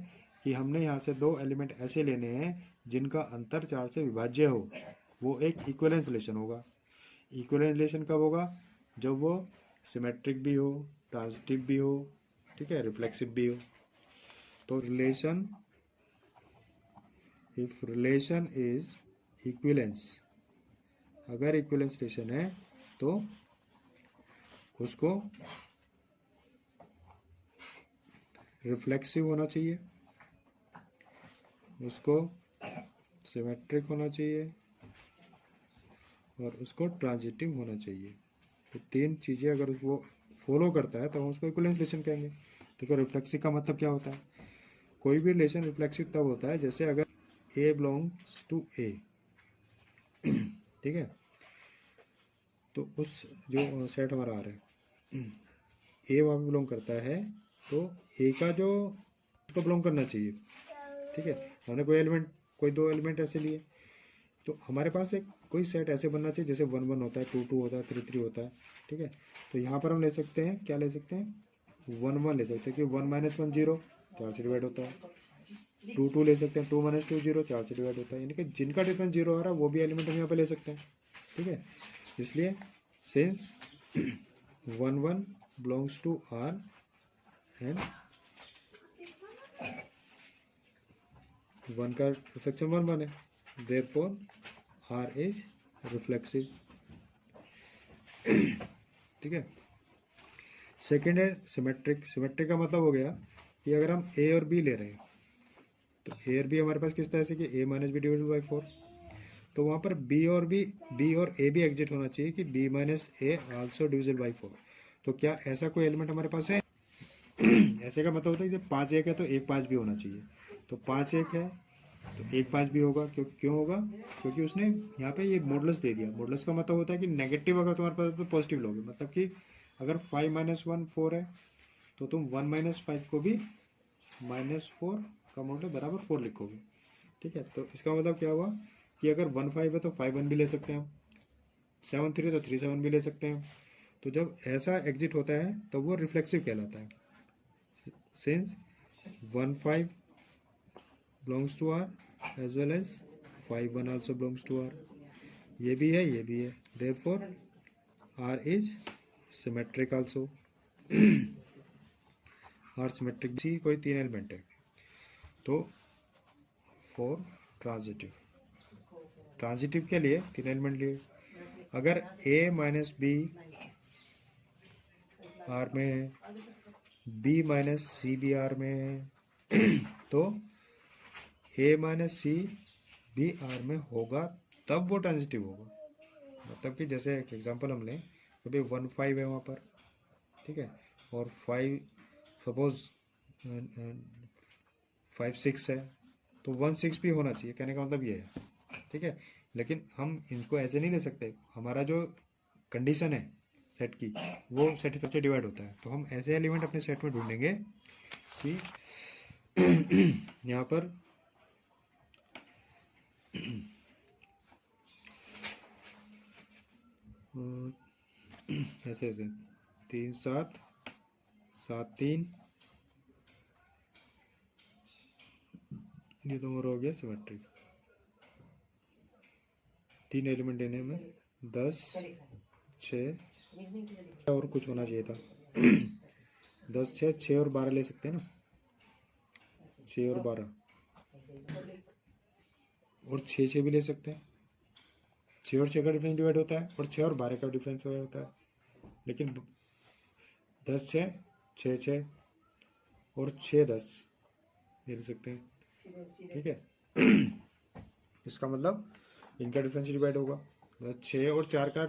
कि हमने यहाँ से दो एलिमेंट ऐसे लेने हैं जिनका अंतर 4 से विभाज्य हो, वो एक इक्विवेलेंस रिलेशन होगा। इक्विवेलेंस रिलेशन कब होगा? जब वो सिमेट्रिक भी हो, ट्रांजिटिव भी हो, ठीक है, रिफ्लेक्सिव भी हो। तो relation, if relation is equivalence, अगर इक्विवेलेंस रिलेशन है तो उसको रिफ्लेक्सिव होना चाहिए, उसको सिमेट्रिक होना चाहिए और उसको ट्रांजिटिव होना चाहिए। तो तीन चीज़ें अगर वो फॉलो करता है तो हम उसको इक्विवेलेंस रिलेशन कहेंगे। देखो रिफ्लेक्सिव का मतलब क्या होता है? कोई भी रिलेशन रिफ्लेक्सिव तब होता है जैसे अगर ए बिलोंग्स टू ए, ठीक है, तो उस जो सेट हमारा आ रहा है ए वहाँ पे बिलोंग करता है, तो ए का जो उसको बिलोंग करना चाहिए, ठीक है। हमने कोई दो एलिमेंट ऐसे लिए, तो हमारे पास एक कोई सेट ऐसे बनना चाहिए जैसे 1 1 होता है, 2 2 होता है, 3 3 होता है, ठीक है। तो यहाँ पर हम ले सकते हैं, क्या ले सकते हैं, 1 1 ले सकते हैं कि 1 - 1 0, 4 से डिवाइड होता है। 2 2 ले सकते हैं, 2 - 2 0, 4 से डिवाइड होता है। यानी कि जिनका डिफरेंस 0 आ रहा है वो भी एलिमेंट हम यहाँ पे ले सकते हैं, ठीक है। इसलिए since 1 1 belongs to R and 1 का रिफ्लेक्शन 1 1 है, देयरफॉर R इज रिफ्लेक्सिव, ठीक है। सेकेंड है सिमेट्रिक। सिमेट्रिक का मतलब हो गया कि अगर हम ए और बी ले रहे हैं तो ए और बी हमारे पास किस तरह से कि a - b डिवाइडेड बाई 4, तो वहाँ पर बी और ए भी एग्जिट होना चाहिए कि b - a also divisible by 4। तो क्या ऐसा कोई एलिमेंट हमारे पास है? ऐसे का मतलब होता है कि जब 5 1 है तो 1 5 भी होना चाहिए। तो 5 1 है तो 1 5 भी होगा। क्यों होगा? क्योंकि उसने यहाँ पे ये मॉडुलस दे दिया। मॉडुलस का मतलब होता है कि नेगेटिव अगर तुम्हारे पास है तो पॉजिटिव लोगे, मतलब कि अगर 5 - 1 4 है तो तुम 1 - 5 को भी -4 का मॉडुलस बराबर 4 लिखोगे, ठीक है। तो इसका मतलब क्या हुआ कि अगर 1 5 है तो 5 1 भी ले सकते हैं हम, 7 3 तो 3 7 भी ले सकते हैं। तो जब ऐसा एग्जिट होता है तब वो रिफ्लेक्सिव कहलाता है। Since 1 5 belongs to R as well as 5 1 also belongs to R, ये भी है ये भी है, therefore R is symmetric also। R symmetric सी कोई तीन एलिमेंट है। तो फॉर ट्रांजिटिव, ट्रांजिटिव के लिए तीन एलिमेंट लिए, अगर A - B R में है, B - C भी R में है, तो A - C भी R में होगा तब वो ट्रांजिटिव होगा। मतलब कि जैसे एक एग्जांपल हम लें, कभी 1 5 है वहाँ पर, ठीक है, और 5 सपोज 5 6 है तो 1 6 भी होना चाहिए, कहने का मतलब ये है, ठीक है। लेकिन हम इनको ऐसे नहीं ले सकते, हमारा जो कंडीशन है सेट की वो सेट से डिवाइड होता है। तो हम ऐसे एलिमेंट अपने सेट में ढूंढेंगे कि यहाँ पर ऐसे ऐसे 3 7 7 3, ये तो मेरा हो गया सिमेट्रिक। 3 एलिमेंट लेने में 10 6 और कुछ होना चाहिए था 10 6 6 और 12 ले सकते हैं ना, 6 और 12 और 6 6 भी ले सकते हैं। 6 और 6 का डिफरेंस डिवाइड होता है और 6 और 12 का डिफरेंस डिवाइड होता है। लेकिन 10 6 6 6 और 6 10 ये ले सकते हैं, ठीक है। इसका मतलब इनका डिफरेंस डिवाइड होगा, मतलब 6 और 4 का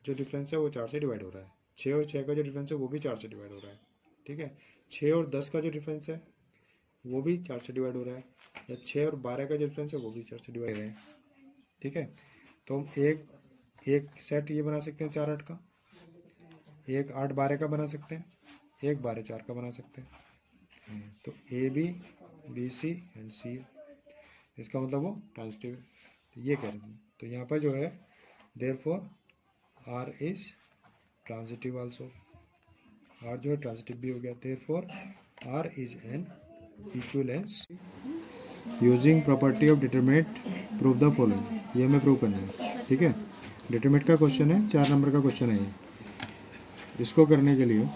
जो डिफरेंस है वो 4 से डिवाइड हो रहा है, 6 और 6 का जो डिफरेंस है वो भी 4 से डिवाइड हो रहा है, ठीक है। 6 और 10 का जो डिफरेंस है वो भी 4 से डिवाइड हो रहा है, या 6 और 12 का जो डिफरेंस है वो भी 4 से डिवाइड हो रहा है, ठीक है। तो हम एक सेट ये बना सकते हैं 4 8 का, एक 8 12 का बना सकते हैं, एक 12 4 का बना सकते हैं। तो ए बी सी एंड सी, इसका मतलब वो ट्रांजिटिव है, तो ये कह रहे हैं। तो यहाँ पर जो है therefore R is transitive also, R जो है ट्रांजिटिव भी हो गया। Therefore R is an equivalence using property of determinant prove the following, ये हमें प्रूव करना है, ठीक है। डिटरमिनेंट का क्वेश्चन है, 4 नंबर का क्वेश्चन है ये। इसको करने के लिए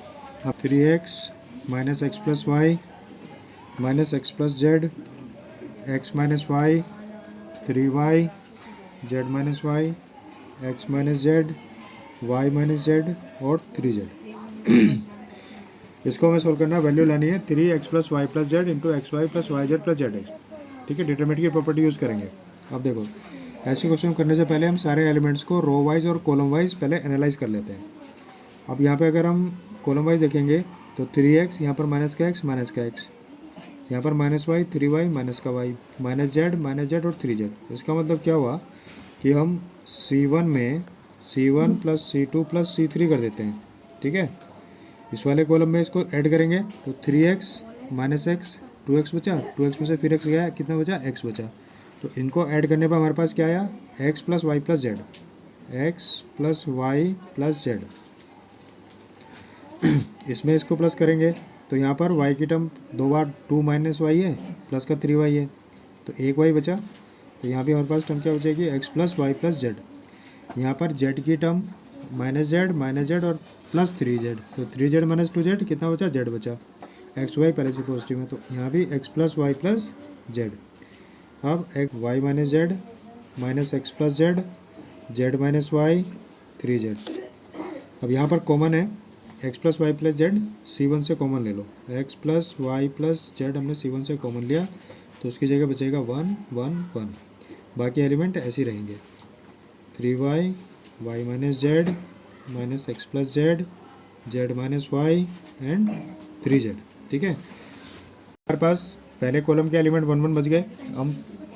अब 3x minus x plus y minus x plus z x minus y 3y z minus y x minus z y minus z और 3z इसको हमें सोल्व करना है। वैल्यू लानी है 3x plus y plus z into x y plus y z plus z x, ठीक है। Determinant की प्रॉपर्टी यूज़ करेंगे। अब देखो ऐसे क्वेश्चन करने से पहले हम सारे एलिमेंट्स को रो वाइज और कॉलम वाइज पहले एनालाइज कर लेते हैं। अब यहाँ पे अगर हम कॉलम वाइज देखेंगे तो 3x यहाँ पर माइनस का x माइनस का x, यहाँ पर माइनस वाई 3y माइनस का y माइनस जेड और 3z। इसका मतलब क्या हुआ कि हम C1 में C1 plus C2 plus C3 कर देते हैं, ठीक है। इस वाले कॉलम में इसको ऐड करेंगे तो 3x माइनस एक्स 2x बचा, 2x में से फिर x गया, कितना बचा x बचा। तो इनको ऐड करने पर हमारे पास क्या आया x plus y plus z, x plus y plus z. इसमें इसको प्लस करेंगे तो यहाँ पर y की टर्म 2 बार 2 माइनस वाई है प्लस का 3y है, तो एक y बचा। तो यहाँ भी हमारे पास टर्म क्या बचेगी x plus y plus z. यहाँ पर z की टर्म माइनस जेड और प्लस 3z, तो 3z माइनस 2z कितना बचा, z बचा। एक्स वाई पहले से पॉजिटिव है तो यहाँ भी x plus y plus z. अब x y minus z minus x plus z z minus y 3z। अब यहाँ पर कॉमन है x plus y plus z, C1 से कॉमन ले लो, x plus y plus z हमने C1 से कॉमन लिया तो उसकी जगह बचेगा 1 1 1, बाकी एलिमेंट ऐसे ही रहेंगे। 3y y minus z minus x plus z z minus y and 3z, ठीक है। हमारे पास पहले कॉलम के एलिमेंट 1 1 बच गए।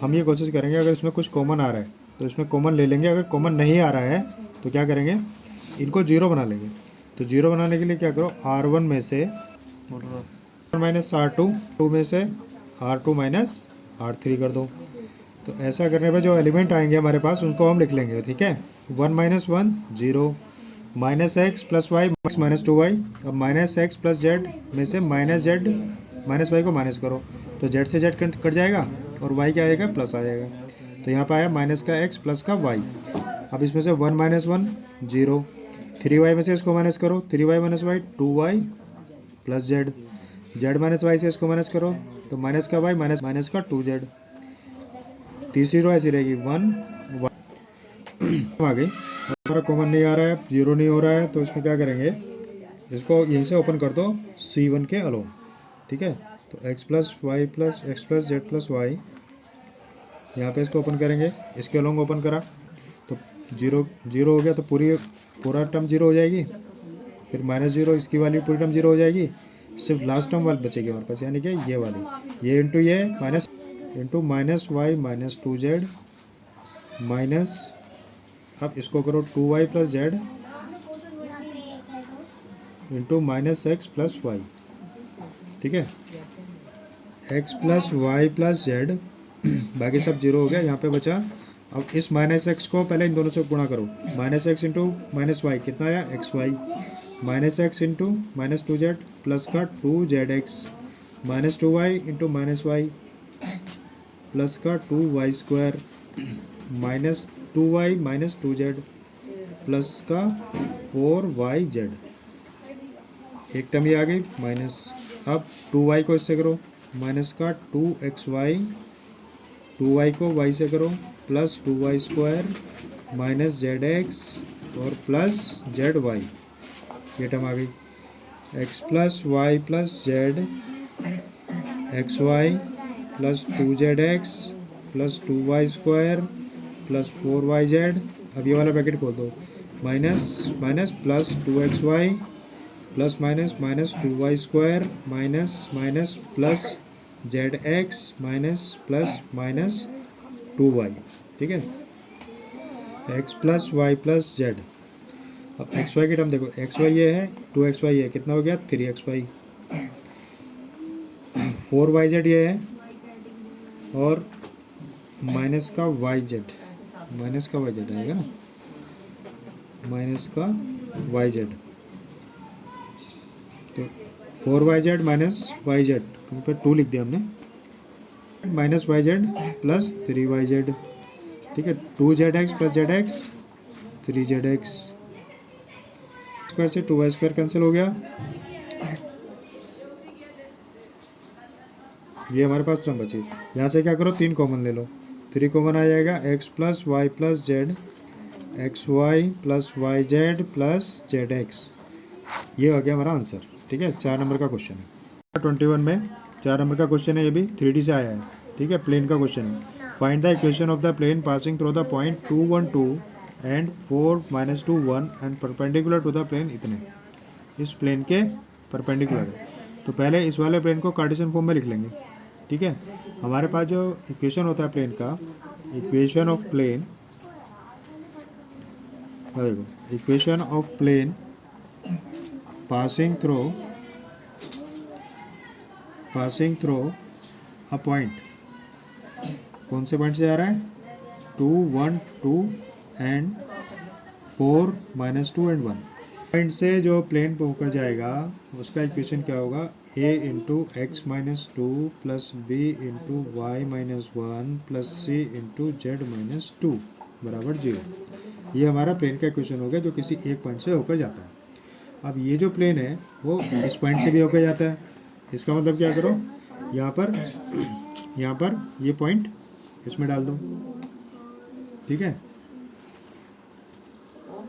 हम ये कोशिश करेंगे अगर इसमें कुछ कॉमन आ रहा है तो इसमें कॉमन ले लेंगे, अगर कॉमन नहीं आ रहा है तो क्या करेंगे, इनको 0 बना लेंगे। तो 0 बनाने के लिए क्या करो, R1 में से माइनस R2 में से R2 माइनस R3 कर दो। तो ऐसा करने पर जो एलिमेंट आएंगे हमारे पास उनको हम लिख लेंगे, ठीक है। 1 minus 1 0 minus x plus y minus 2y। अब माइनस एक्स प्लस जेड में से माइनस जेड माइनस वाई को माइनस करो तो जेड से जेड कट जाएगा और वाई क्या आएगा, प्लस आ जाएगा। तो यहाँ पर आया माइनस का एक्स प्लस का वाई। अब इसमें से 1 माइनस 1 0, 3y में से इसको माइनस करो 3y minus y 2y plus z, z minus y से इसको माइनस करो तो माइनस का वाई माइनस माइनस का 2z। तीसरी रो ऐसी रहेगी 1 1 आ गई। हमारा कॉमन नहीं आ रहा है, 0 नहीं हो रहा है, तो इसमें क्या करेंगे, इसको यहीं से ओपन कर दो C1 के अलोंग, ठीक है। तो x plus y plus x plus z plus y, यहाँ पे इसको ओपन करेंगे, इसके अलोंग ओपन करा तो 0 0 हो गया, तो पूरा टर्म 0 हो जाएगी। फिर माइनस 0 इसकी वाली पूरी टर्म 0 हो जाएगी, सिर्फ लास्ट टर्म वाली बचेगी हमारे पास, यानी कि ये वाली, ये इंटू ये minus into minus y minus 2z minus, अब इसको करो 2y plus z into minus x plus y, ठीक है। x plus y plus z, बाकी सब 0 हो गया, यहाँ पे बचा अब इस माइनस एक्स को पहले इन दोनों से गुणा करो, minus x into minus y कितना आया x y, minus x into minus two z plus का two z x, minus two y into minus y plus का two y square, minus two y minus two z plus का four y z. एक term ये आ गई minus. अब to y को इससे करो, माइनस का two x y, two y को वाई से करो plus two y square minus z x और प्लस जेड वाई। ये टर्म आ गई x plus y plus z x y plus two z x plus two y square plus four y z. अब ये वाला bracket खोल दो, minus minus plus two x y plus minus minus two y square minus minus plus z x minus plus minus two y. ठीक है, x plus y plus z. अब x y की term देखो, x y ये है, two x y है, कितना हो गया three x y, four y z ये है और माइनस का वाई जेड, माइनस का वाई जेड आएगा ना, माइनस का वाई जेड। तो four y z minus y z, कहीं पर टू लिख दिया हमने, minus y z plus three Y z. ठीक है, two z x plus z x three z x, square से टू वाई स्क्वायर कैंसिल हो गया। ये हमारे पास टर्म बची, यहाँ से क्या करो तीन कॉमन ले लो, थ्री कॉमन आ जाएगा, x plus y plus z x y plus y z plus z x. ये हो गया हमारा आंसर। ठीक है, 4 नंबर का क्वेश्चन है। 21 में 4 नंबर का क्वेश्चन है, ये भी 3D से आया है। ठीक है, प्लेन का क्वेश्चन है। Find the equation of the plane passing through the point 2 1 2 and 4 -2 1 and perpendicular to the plane इतने। इस प्लेन के परपेंडिकुलर है, तो पहले इस वाले प्लेन को कार्टेशियन फॉर्म में लिख लेंगे। ठीक है, हमारे पास जो इक्वेशन होता है प्लेन का, इक्वेशन ऑफ प्लेन, देखो equation of plane passing through a point, कौन से पॉइंट से आ रहा है 2 1 2 एंड 4 -2 एंड 1 पॉइंट से जो प्लेन पे होकर जाएगा उसका इक्वेशन क्या होगा, a into x minus two plus b into y minus one plus c into z minus two बराबर 0। ये हमारा प्लेन का इक्वेशन हो गया जो किसी एक पॉइंट से होकर जाता है। अब ये जो प्लेन है वो इस पॉइंट से भी होकर जाता है, इसका मतलब क्या करो, यहाँ पर ये पॉइंट इसमें डाल दो। ठीक है,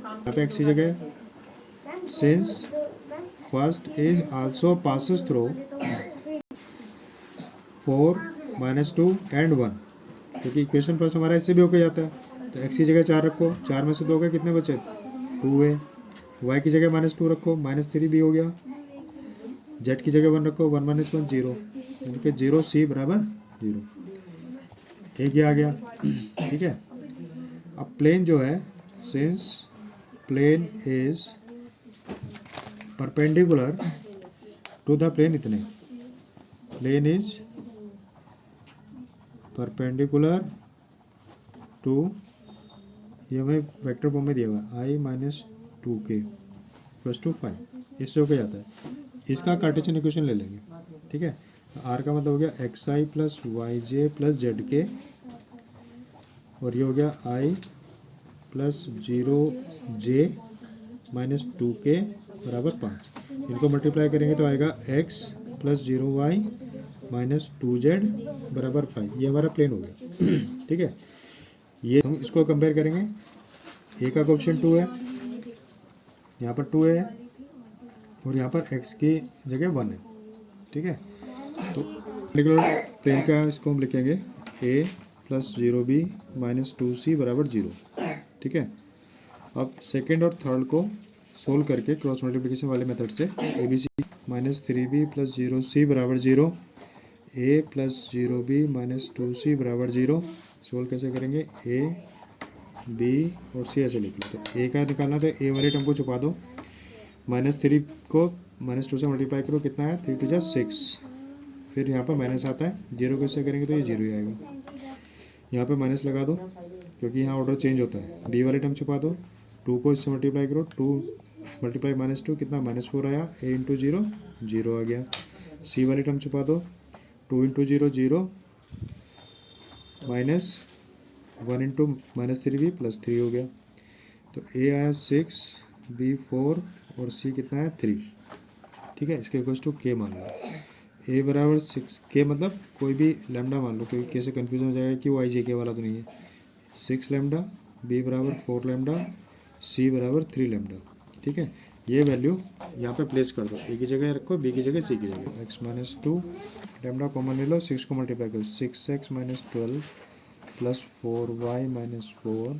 यहाँ पे एक्स की जगह, since first is also passes through 4 -2 and 1, क्योंकि इक्वेशन फर्स्ट हमारा इससे भी होकर जाता है, तो एक्स की जगह 4 रखो, 4 में से 2 गए कितने बचे 2 है, वाई की जगह -2 रखो -3 भी हो गया, जेड की जगह 1 रखो 1 - 1 0, यानी कि 0 सी बराबर 0। एक ये आ गया। ठीक है, अब प्लेन जो है, since plane is perpendicular to the plane इतने, प्लेन इज परपेंडिकुलर टू, ये हमें वेक्टर फॉर्म में दिया हुआ i - 2k + 5, इससे होकर जाता है। इसका कार्टेशियन इक्वेशन ले लेंगे। ठीक है, r का मतलब हो गया xi प्लस वाई जे प्लस जेड के, और ये हो गया i प्लस 0j - 2k बराबर 5। इनको मल्टीप्लाई करेंगे तो आएगा x plus 0y minus 2z बराबर 5। ये हमारा प्लेन हो गया। ठीक है, ये हम इसको कंपेयर करेंगे, a का कोएफिशिएंट 2 है, यहाँ पर 2 है और यहाँ पर x की जगह 1 है। ठीक है, तो पर्टिकुलर प्लेन का इसको हम लिखेंगे a plus 0b minus 2c बराबर 0। ठीक है, अब सेकेंड और थर्ड को सोल्व करके क्रॉस मल्टीप्लिकेशन वाले मेथड से ABC -3b प्लस 0c बराबर 0, a plus 0b minus 2c बराबर 0। सोल्व कैसे करेंगे, a b और c ऐसे लिख लो। तो a का निकालना, तो a वाले टर्म को छुपा दो, -3 को -2 से मल्टीप्लाई करो, कितना है 3 × 6, फिर यहाँ पर माइनस आता है, 0 को इससे करेंगे तो ये 0 ही आएगा, यहाँ पर माइनस लगा दो, क्योंकि यहाँ ऑर्डर चेंज होता है। बी वाले टर्म छुपा दो, 2 को इससे मल्टीप्लाई करो, 2 मल्टीप्लाई -2 कितना -4 आया, a इंटू 0 0 आ गया। सी वाली टर्म छुपा दो, 2 इंटू 0 0 -1 इंटू -3b +3 हो गया। तो a आया 6, b 4 और c कितना है 3। ठीक है, इसके इक्वल्स टू k मान लो। a बराबर 6, k मतलब कोई भी लैम्डा मान लो, क्योंकि k से कन्फ्यूजन हो जाएगा कि वो IJK वाला तो नहीं है। 6 लैम्डा, b बराबर 4 लैम्डा, c बराबर 3 लैम्डा। ठीक है, ये वैल्यू यहाँ पे प्लेस कर दो, a की जगह रखो, b की जगह c की जगह। x - 2 लैम्डा कॉमन ले लो, 6 को मल्टीप्लाई करो, 6x - 12 + 4y - 4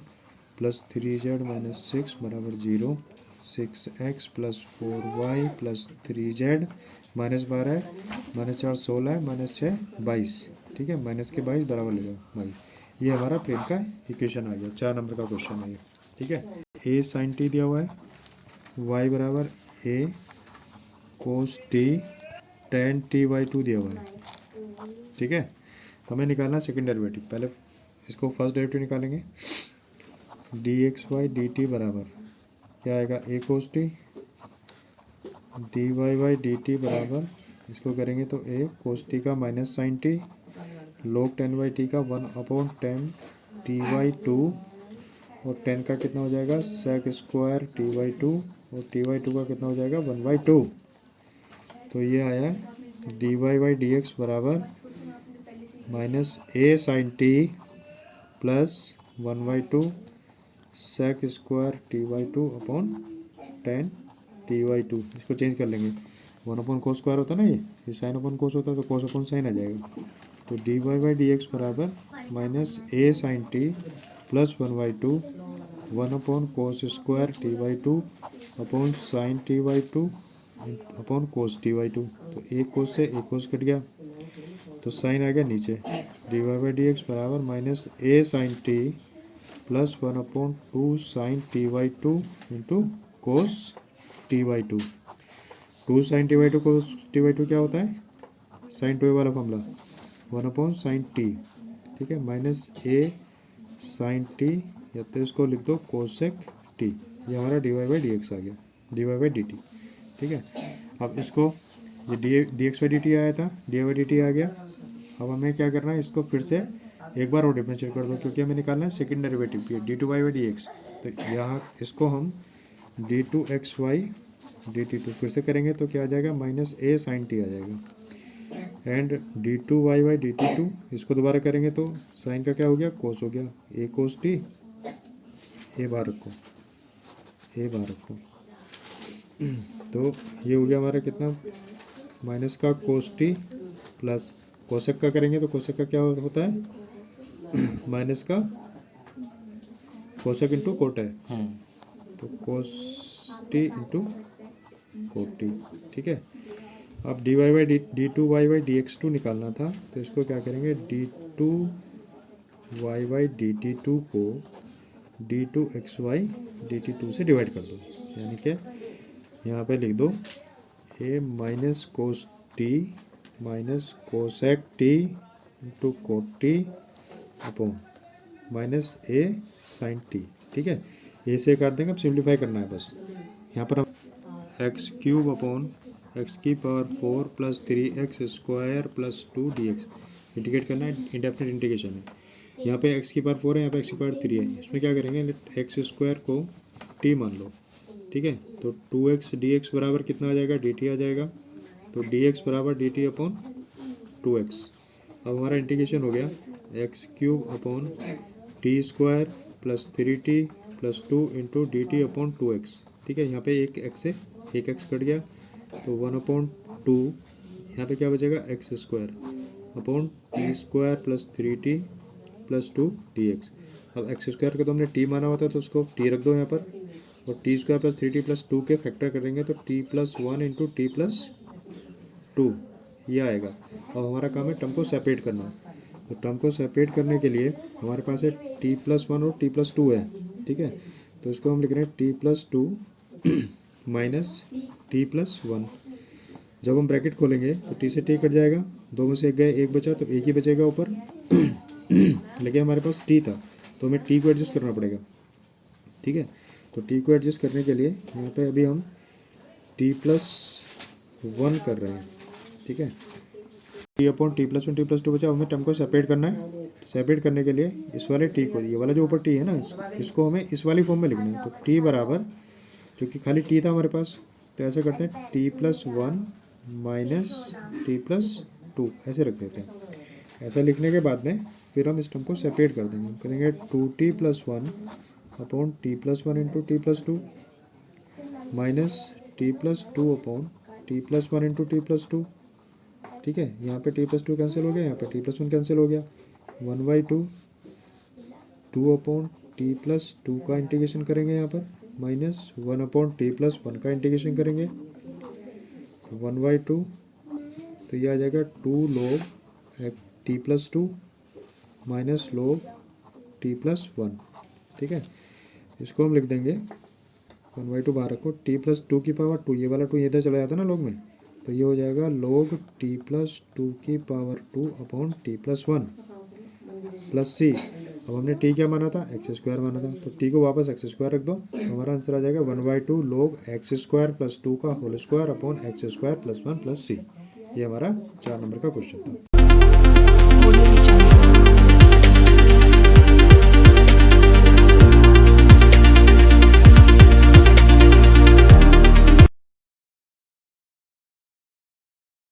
+ 3z - 6 बराबर 0। 6x + 4y + 3z -12 -4 16 -6 22। ठीक है, माइनस के 22 बराबर ले लो 22। ये हमारा प्लेन का इक्वेशन आ गया, 4 नंबर का क्वेश्चन है ये। ठीक है, a sin t दिया हुआ है, y बराबर a cos t tan t/2 दिया हुआ है। ठीक है, हमें निकालना सेकंड डेरिवेटिव। पहले इसको फर्स्ट डेरिवेटिव निकालेंगे। dxy dt बराबर क्या आएगा, a cos t, dy/dt बराबर इसको करेंगे तो a cos t का minus sine t log 10/t का 1/10 t/2 और 10 का कितना हो जाएगा sec स्क्वायर t/2 और t/2 का कितना हो जाएगा 1/2। तो ये आया dy/dx बराबर -a sin t plus 1/2 sec square t/2 upon 10 t/2। इसको चेंज कर लेंगे, 1/cos स्क्वायर होता है ना, ये साइन अपॉन कोस होता है, तो cos अपॉन साइन आ जाएगा। तो dy/dx बराबर -a sin t plus 1/2 1/cos square t/2 upon sine t/2 upon cos t/2। तो एक कोस से एक कोस कट गया, तो साइन आ गया नीचे। dy/dx बराबर -a sin t plus 1/2 sine t/2 into cos t/2। 2 sine t/2 cos t/2 क्या होता है, साइन 2 वाला फॉर्मूला, 1/sin t। ठीक है, -a sin t या तो इसको लिख दो कोसेक t। ये हमारा dy/dx आ गया, dy/dt। ठीक है, अब इसको ये dx/dt आया था, dy/dt आ गया। अब हमें क्या करना है, इसको फिर से एक बार और डिफरेंशिएट कर दो, क्योंकि हमें निकालना है सेकंड डेरिवेटिव d2y/dx। तो यहाँ इसको हम d2xy dt2 फिर से करेंगे तो क्या आ जाएगा, -a sin t आ जाएगा। एंड d2y/dt2 इसको दोबारा करेंगे तो साइन का क्या हो गया, कोस हो गया, a cos t, a बार रखो, a बार रखो। तो ये हो गया हमारा कितना, माइनस का कोस टी प्लस कोसेक का करेंगे तो कोसेक का क्या होता है, माइनस का कोसेक इंटू कोट है, तो cos t into cot T. ठीक है, अब d2y/dx2 निकालना था, तो इसको क्या करेंगे, d2y/dt2 को d2xy/dt2 से डिवाइड कर दो, यानी कि यहाँ पे लिख दो a minus cos t minus cosec t into cot t upon minus a sine t. ठीक है, ए से काट देंगे, अब सिंप्लीफाई करना है बस। यहाँ पर हम x³ upon x⁴ plus 3x square plus 2 dx integrate करना है, इंडेफिनिट इंटीग्रेशन है। यहाँ पे x⁴ है, यहाँ पे x⁴ है। इसमें क्या करेंगे, x² को t मान लो। ठीक है, तो 2x dx बराबर कितना आ जाएगा, dt आ जाएगा। तो dx बराबर dt अपॉन 2x। अब हमारा इंटीग्रेशन हो गया x³ upon t² plus 3t plus 2 into dt upon 2x। ठीक है, यहाँ पे एक x से एक x कट गया, तो 1/2 यहाँ पे क्या बचेगा, x² upon t² plus 3t plus 2 dx। अब x² का तो हमने t माना हुआ था, तो उसको t रख दो यहाँ पर, और t² प्लस 3t प्लस 2 के फैक्टर करेंगे तो t plus 1 into T plus 2 ये आएगा। अब हमारा काम है टर्म को सेपरेट करना। तो टर्म को सेपरेट करने के लिए हमारे पास है t प्लस 1 और t प्लस 2 है। ठीक है, तो इसको हम लिख रहे हैं t plus 2 minus t plus 1। जब हम ब्रैकेट खोलेंगे तो t से t कट जाएगा, दो में से एक गए, एक बचा, तो एक ही बचेगा ऊपर लेकिन हमारे पास t था, तो हमें टी को एडजस्ट करना पड़ेगा, ठीक है। तो टी को एडजस्ट करने के लिए यहाँ पे अभी हम t+1 कर रहे हैं, ठीक है। t/t+1 t+2 बचा, हमें टर्म को सेपरेट करना है। सेपरेट करने के लिए इस वाले टी को, ये वाला जो ऊपर टी है ना, इसको हमें इस वाली फॉर्म में लिखना है। तो टी बराबर, क्योंकि खाली टी था हमारे पास, तो ऐसे करते हैं t+1 - t+2 ऐसे रख देते हैं। ऐसा लिखने के बाद में फिर हम इस टर्म को सेपरेट कर देंगे, करेंगे 2t+1 upon t+1 into t+2 minus t+2 upon t+1 into t+2, ठीक है। यहाँ पे t+2 कैंसिल हो गया, यहाँ पे t+1 कैंसिल हो गया। 1/2 2 अपॉन t+2 का इंटीग्रेशन करेंगे यहाँ पर, माइनस 1 अपॉन t+1 का इंटीग्रेशन करेंगे, तो 1/2, तो ये आ जाएगा 2 log t+2 minus log t+1, ठीक है। इसको हम लिख देंगे 1/2 बाहर रखो, t+2 की पावर 2, ये वाला 2 इधर चला जाता है ना log में, तो ये हो जाएगा log t+2 की power 2 upon t+1 plus c। अब हमने t क्या माना था, x² माना था, तो t को वापस x² रख दो, तो हमारा आंसर आ जाएगा 1/2 log x² + 2 का whole square upon x² + 1 + c। ये हमारा 4 नंबर का क्वेश्चन था।